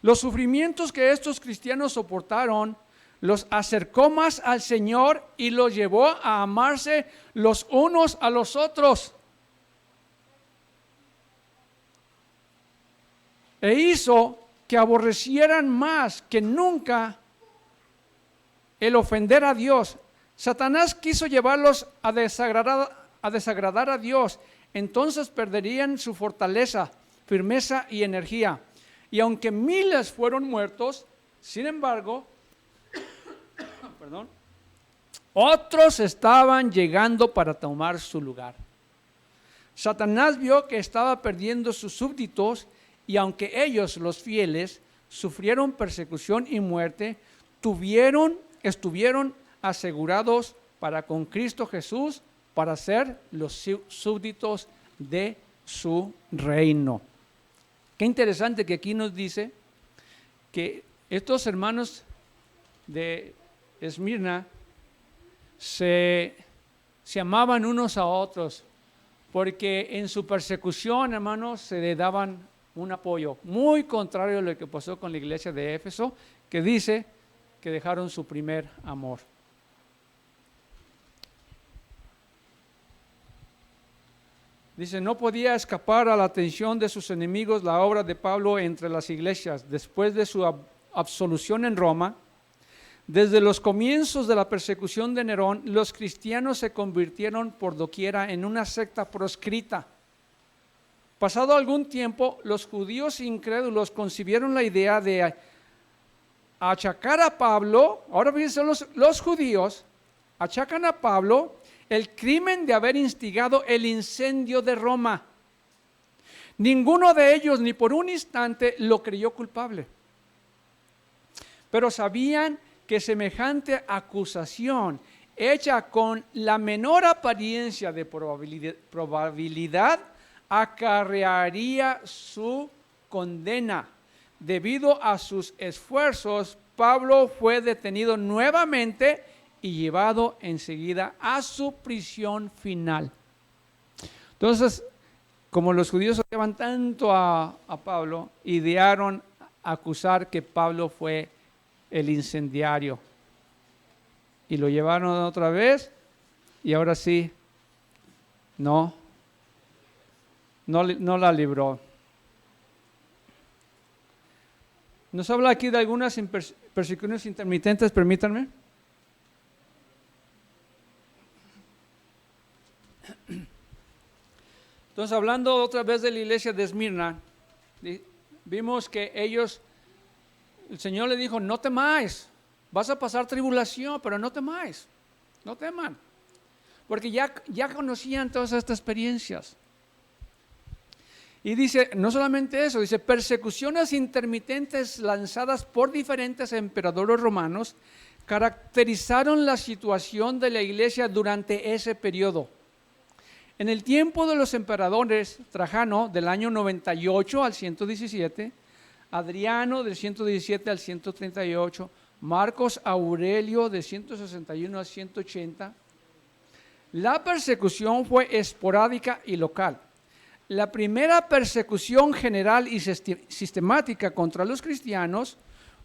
Los sufrimientos que estos cristianos soportaron los acercó más al Señor y los llevó a amarse los unos a los otros. E hizo que aborrecieran más que nunca el ofender a Dios. Satanás quiso llevarlos a desagradar a Dios. Entonces perderían su fortaleza, firmeza y energía. Y aunque miles fueron muertos, sin embargo, otros estaban llegando para tomar su lugar. Satanás vio que estaba perdiendo sus súbditos, y aunque ellos, los fieles, sufrieron persecución y muerte, estuvieron asegurados para con Cristo Jesús, para ser los súbditos de su reino. Qué interesante que aquí nos dice que estos hermanos de Esmirna se amaban unos a otros, porque en su persecución, hermanos, se le daban un apoyo, muy contrario a lo que pasó con la iglesia de Éfeso, que dice que dejaron su primer amor. Dice, no podía escapar a la atención de sus enemigos la obra de Pablo entre las iglesias. Después de su absolución en Roma, desde los comienzos de la persecución de Nerón, los cristianos se convirtieron por doquiera en una secta proscrita. Pasado algún tiempo, los judíos incrédulos concibieron la idea de achacar a Pablo. Ahora fíjense, los judíos achacan a Pablo el crimen de haber instigado el incendio de Roma. Ninguno de ellos ni por un instante lo creyó culpable, pero sabían que semejante acusación hecha con la menor apariencia de probabilidad acarrearía su condena. Debido a sus esfuerzos, Pablo fue detenido nuevamente y llevado enseguida a su prisión final. Entonces, como los judíos odiaban tanto a Pablo, idearon acusar que Pablo fue el incendiario, y lo llevaron otra vez, y ahora sí, no la libró. Nos habla aquí de algunas persecuciones intermitentes, permítanme. Entonces, hablando otra vez de la iglesia de Esmirna, vimos que el Señor le dijo, no temáis, Vas a pasar tribulación, pero no temáis, no teman, porque ya conocían todas estas experiencias. Y dice, no solamente eso, dice, persecuciones intermitentes lanzadas por diferentes emperadores romanos caracterizaron la situación de la iglesia durante ese periodo. En el tiempo de los emperadores, Trajano, del año 98 al 117, Adriano, del 117 al 138, Marcos Aurelio, de 161 al 180, la persecución fue esporádica y local. La primera persecución general y sistemática contra los cristianos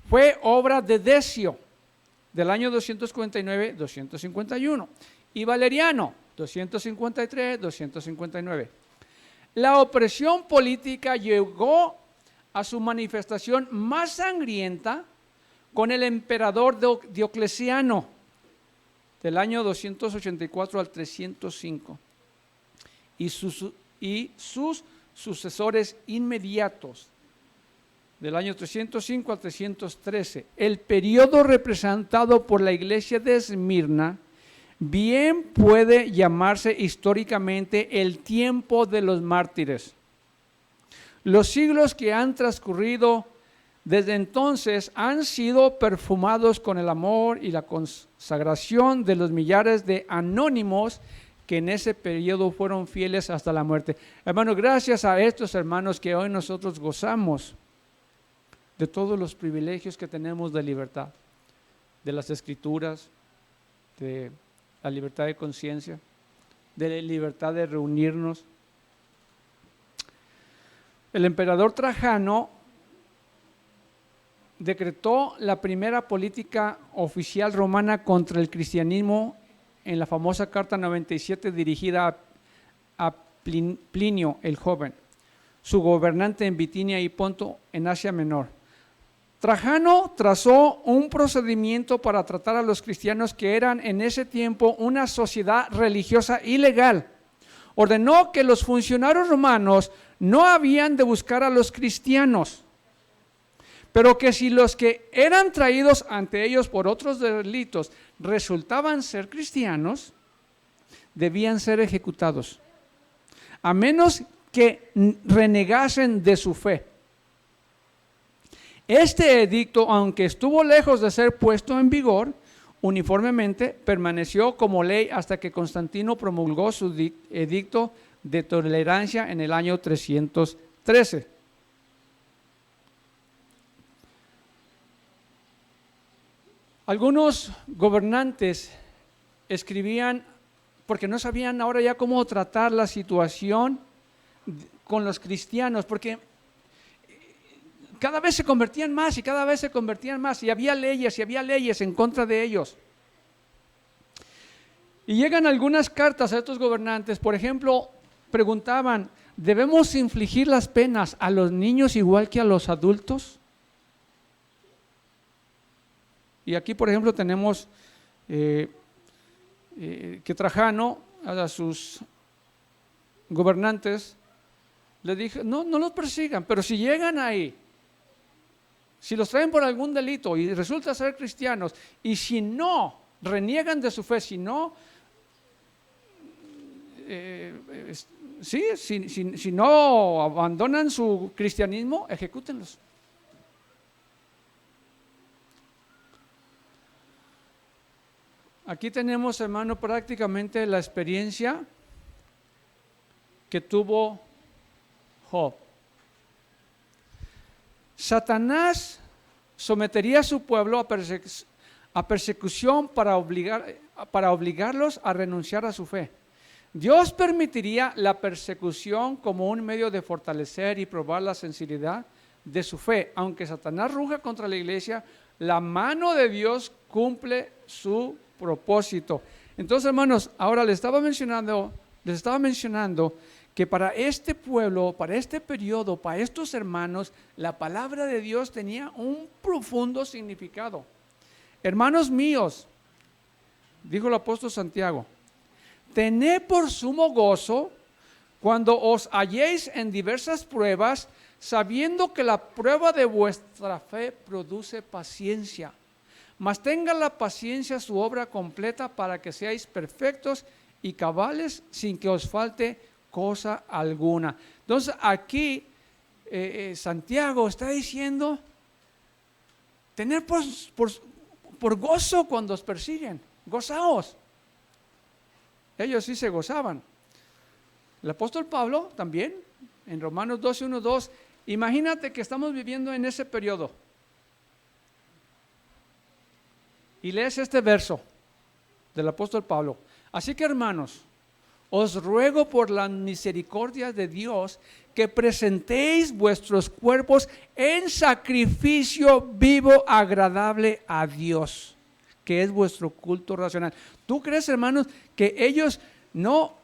fue obra de Decio, del año 249-251, y Valeriano, 253-259. La opresión política llegó a su manifestación más sangrienta con el emperador Diocleciano, del año 284 al 305, y sus sucesores inmediatos, del año 305 al 313. El periodo representado por la iglesia de Esmirna bien puede llamarse históricamente el tiempo de los mártires. Los siglos que han transcurrido desde entonces han sido perfumados con el amor y la consagración de los millares de anónimos que en ese periodo fueron fieles hasta la muerte. Hermanos, gracias a estos hermanos que hoy nosotros gozamos de todos los privilegios que tenemos de libertad, de las escrituras, de la libertad de conciencia, de la libertad de reunirnos. El emperador Trajano decretó la primera política oficial romana contra el cristianismo en la famosa Carta 97 dirigida a Plinio el Joven, su gobernante en Bitinia y Ponto en Asia Menor. Trajano trazó un procedimiento para tratar a los cristianos que eran en ese tiempo una sociedad religiosa ilegal. Ordenó que los funcionarios romanos no habían de buscar a los cristianos, pero que si los que eran traídos ante ellos por otros delitos resultaban ser cristianos, debían ser ejecutados, a menos que renegasen de su fe. Este edicto, aunque estuvo lejos de ser puesto en vigor, uniformemente permaneció como ley hasta que Constantino promulgó su edicto de tolerancia en el año 313. Algunos gobernantes escribían, porque no sabían ahora ya cómo tratar la situación con los cristianos, porque cada vez se convertían más y cada vez se convertían más, y había leyes en contra de ellos. Y llegan algunas cartas a estos gobernantes, por ejemplo, preguntaban, ¿debemos infligir las penas a los niños igual que a los adultos? Y aquí, por ejemplo, tenemos que Trajano a sus gobernantes les dijo, no los persigan, pero si llegan ahí, si los traen por algún delito y resulta ser cristianos, y si no reniegan de su fe, si no, si no abandonan su cristianismo, ejecútenlos. Aquí tenemos, hermano, prácticamente la experiencia que tuvo Job. Satanás sometería a su pueblo a persecución para obligarlos a renunciar a su fe. Dios permitiría la persecución como un medio de fortalecer y probar la sinceridad de su fe. Aunque Satanás ruja contra la iglesia, la mano de Dios cumple su propósito. Entonces, hermanos, ahora les estaba mencionando que para este pueblo, para este periodo, para estos hermanos, la palabra de Dios tenía un profundo significado. Hermanos míos, dijo el apóstol Santiago, tened por sumo gozo cuando os halléis en diversas pruebas, sabiendo que la prueba de vuestra fe produce paciencia. Mas tenga la paciencia su obra completa para que seáis perfectos y cabales sin que os falte cosa alguna. Entonces aquí Santiago está diciendo, tener por gozo cuando os persiguen, gozaos. Ellos sí se gozaban. El apóstol Pablo también, en Romanos 12, 1, 2, imagínate que estamos viviendo en ese periodo. Y lees este verso del apóstol Pablo. Así que, hermanos, os ruego por la misericordia de Dios que presentéis vuestros cuerpos en sacrificio vivo, agradable a Dios, que es vuestro culto racional. ¿Tú crees, hermanos, que ellos no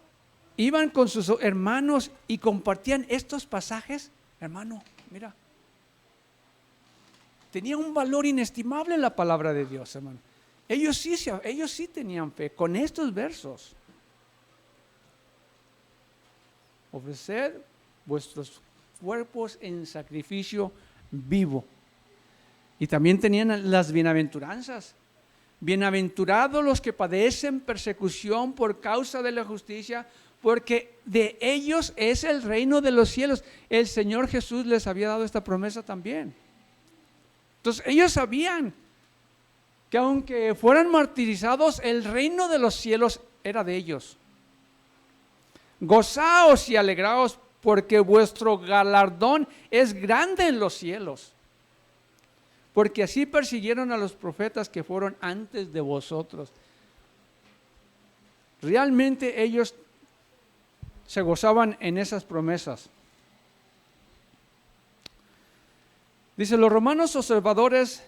iban con sus hermanos y compartían estos pasajes? Hermano, mira, tenía un valor inestimable la palabra de Dios, hermano. Ellos sí tenían fe con estos versos. Ofreced vuestros cuerpos en sacrificio vivo. Y también tenían las bienaventuranzas. Bienaventurados los que padecen persecución por causa de la justicia, porque de ellos es el reino de los cielos. El Señor Jesús les había dado esta promesa también. Entonces ellos sabían que aunque fueran martirizados, el reino de los cielos era de ellos. Gozaos y alegraos, porque vuestro galardón es grande en los cielos. Porque así persiguieron a los profetas que fueron antes de vosotros. Realmente ellos se gozaban en esas promesas. Dice, los romanos observadores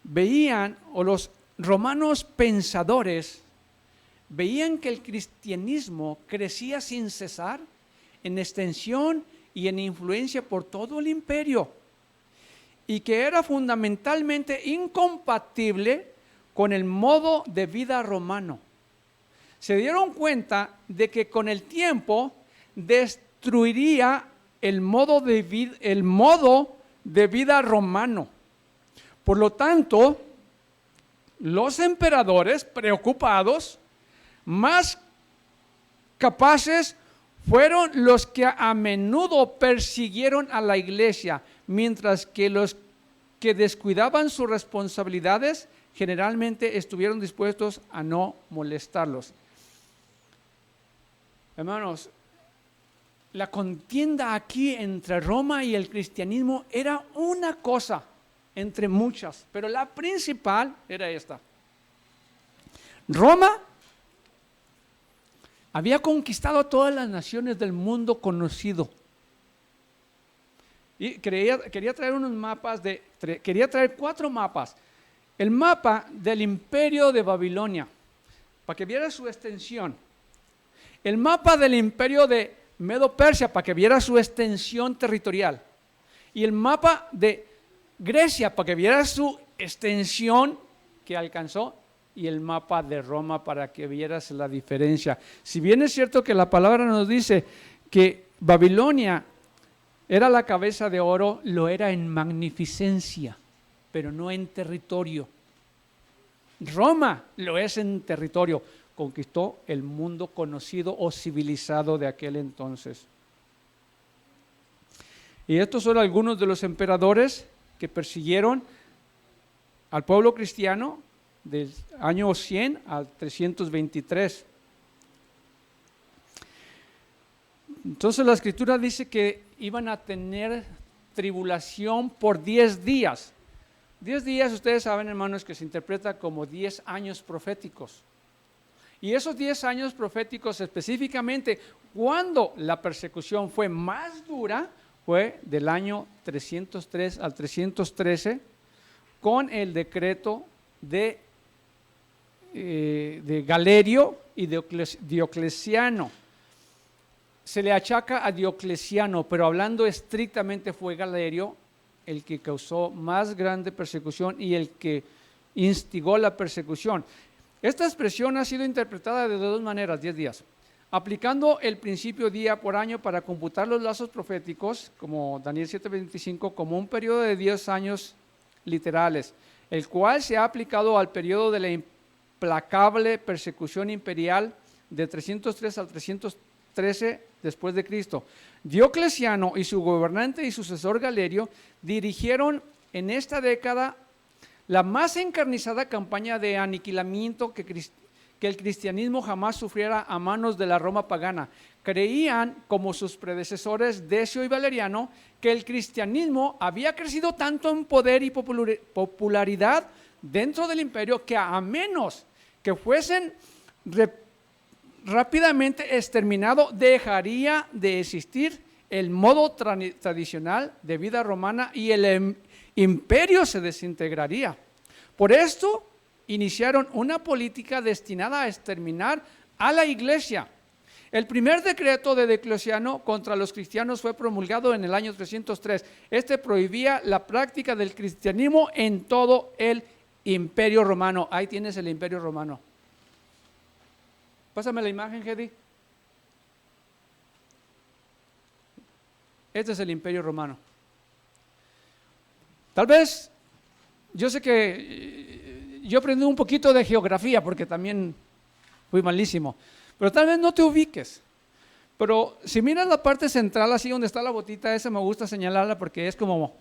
veían, o los romanos pensadores veían que el cristianismo crecía sin cesar en extensión y en influencia por todo el imperio, y que era fundamentalmente incompatible con el modo de vida romano. Se dieron cuenta de que con el tiempo destruiría el modo de vida romano. Por lo tanto, los emperadores preocupados, más capaces, fueron los que a menudo persiguieron a la iglesia, mientras que los que descuidaban sus responsabilidades generalmente estuvieron dispuestos a no molestarlos. Hermanos, la contienda aquí entre Roma y el cristianismo era una cosa entre muchas, pero la principal era esta. Roma había conquistado a todas las naciones del mundo conocido. Y quería traer unos mapas, quería traer 4 mapas. El mapa del imperio de Babilonia, para que viera su extensión. El mapa del imperio de Medo-Persia, para que viera su extensión territorial. Y el mapa de Grecia, para que viera su extensión que alcanzó. Y el mapa de Roma, para que vieras la diferencia. Si bien es cierto que la palabra nos dice que Babilonia era la cabeza de oro, lo era en magnificencia, pero no en territorio. Roma lo es en territorio, conquistó el mundo conocido o civilizado de aquel entonces. Y estos son algunos de los emperadores que persiguieron al pueblo cristiano del año 100 al 323. Entonces la escritura dice que iban a tener tribulación por 10 días. 10 días, ustedes saben, hermanos, que se interpreta como 10 años proféticos. Y esos 10 años proféticos específicamente, cuando la persecución fue más dura, fue del año 303 al 313, con el decreto de Galerio y Diocleciano. Se le achaca a Diocleciano, pero hablando estrictamente fue Galerio el que causó más grande persecución y el que instigó la persecución. Esta expresión ha sido interpretada de 2 maneras, 10 días. Aplicando el principio día por año para computar los lazos proféticos, como Daniel 7:25, como un periodo de 10 años literales. el cual se ha aplicado al periodo de la implacable persecución imperial de 303 al 313 después de Cristo. Diocleciano y su gobernante y sucesor Galerio dirigieron en esta década la más encarnizada campaña de aniquilamiento que el cristianismo jamás sufriera a manos de la Roma pagana. Creían, como sus predecesores Decio y Valeriano, que el cristianismo había crecido tanto en poder y popularidad dentro del imperio que a menos que fuesen rápidamente exterminado, dejaría de existir el modo tradicional de vida romana y el imperio se desintegraría. Por esto iniciaron una política destinada a exterminar a la iglesia. El primer decreto de Diocleciano contra los cristianos fue promulgado en el año 303. Este prohibía la práctica del cristianismo en todo el imperio romano. Ahí tienes el imperio romano. Pásame la imagen, Hedy. Este es el imperio romano. Tal vez, yo sé que yo aprendí un poquito de geografía porque también fui malísimo, pero tal vez no te ubiques. Pero si miras la parte central, así donde está la botita, esa me gusta señalarla porque es como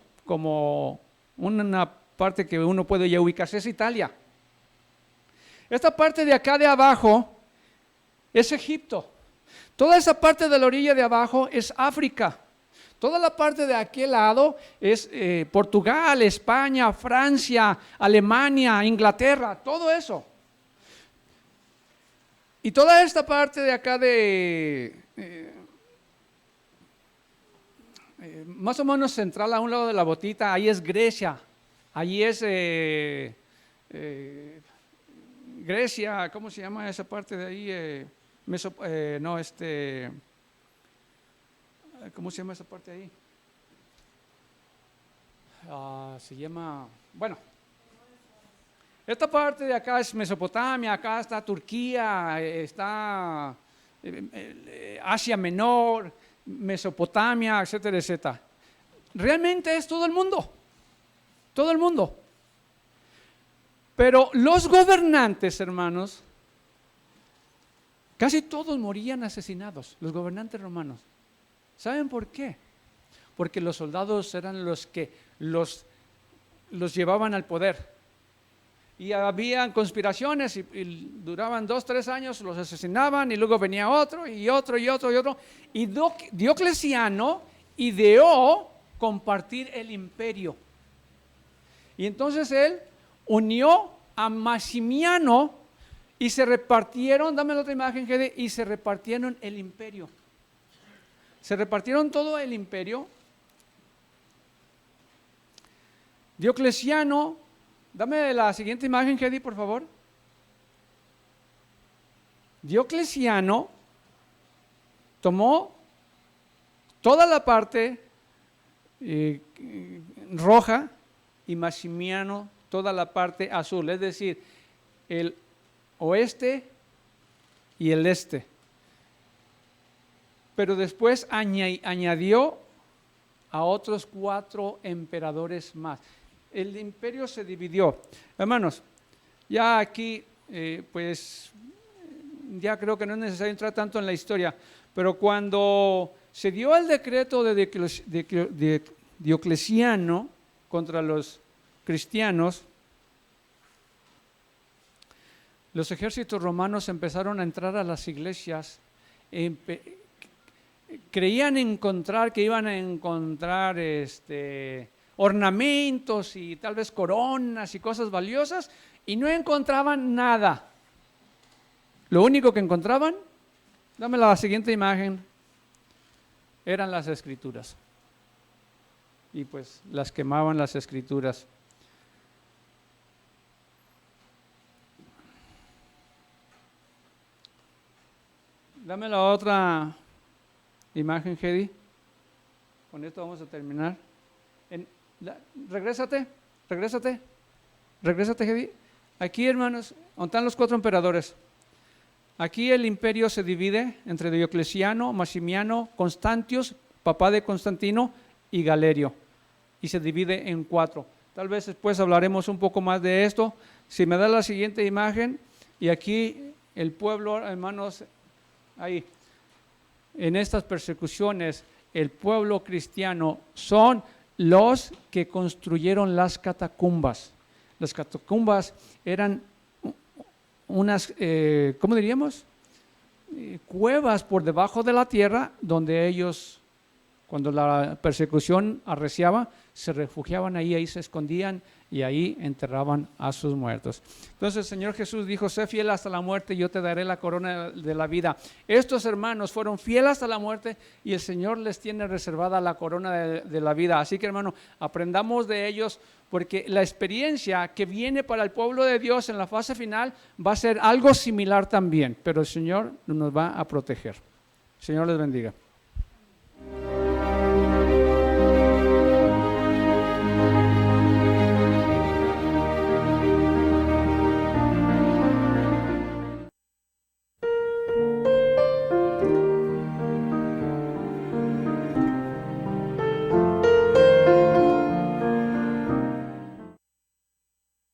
una parte que uno puede ya ubicarse, es Italia. Esta parte de acá de abajo es Egipto. Toda esa parte de la orilla de abajo es África. Toda la parte de aquel lado es Portugal, España, Francia, Alemania, Inglaterra, todo eso. Y toda esta parte de acá más o menos central a un lado de la botita, ahí es Grecia. Allí es Grecia, ¿cómo se llama esa parte de ahí? ¿Cómo se llama esa parte ahí? Se llama, bueno, esta parte de acá es Mesopotamia, acá está Turquía, está Asia Menor, Mesopotamia, etcétera, etcétera. Realmente es todo el mundo, todo el mundo. Pero los gobernantes, hermanos, casi todos morían asesinados, los gobernantes romanos. ¿Saben por qué? Porque los soldados eran los que los llevaban al poder. Y habían conspiraciones y duraban 2, 3 años, los asesinaban y luego venía otro y otro y otro y otro. Y Diocleciano ideó compartir el imperio. Y entonces él unió a Maximiano y se repartieron, dame la otra imagen, Gede, y se repartieron el imperio. Se repartieron todo el imperio. Diocleciano, dame la siguiente imagen, Gedi, por favor. Diocleciano tomó toda la parte roja y Maximiano toda la parte azul, es decir, el oeste y el este. Pero después añadió a otros 4 emperadores más. El imperio se dividió. Hermanos, ya aquí, pues, ya creo que no es necesario entrar tanto en la historia, pero cuando se dio el decreto de Diocleciano contra los cristianos, los ejércitos romanos empezaron a entrar a las iglesias, creían que iban a encontrar ornamentos y tal vez coronas y cosas valiosas, y no encontraban nada. Lo único que encontraban, dame la siguiente imagen, eran las escrituras. Y pues las quemaban las escrituras. Dame la otra imagen, Hedy. Con esto vamos a terminar. Regrésate, Hedy. Aquí, hermanos, ¿dónde están los 4 emperadores? Aquí el imperio se divide entre Diocleciano, Maximiano, Constantius, papá de Constantino, y Galerio. Y se divide en 4. Tal vez después hablaremos un poco más de esto. Si me da la siguiente imagen, y aquí el pueblo, hermanos, ahí, en estas persecuciones, el pueblo cristiano son los que construyeron las catacumbas. Las catacumbas eran unas, ¿cómo diríamos? Cuevas por debajo de la tierra donde ellos, cuando la persecución arreciaba, se refugiaban ahí se escondían y ahí enterraban a sus muertos. Entonces el Señor Jesús dijo: sé fiel hasta la muerte y yo te daré la corona de la vida. Estos hermanos fueron fieles hasta la muerte y el Señor les tiene reservada la corona de la vida. Así que, hermano, aprendamos de ellos, porque la experiencia que viene para el pueblo de Dios en la fase final va a ser algo similar también, pero el Señor nos va a proteger. El Señor les bendiga.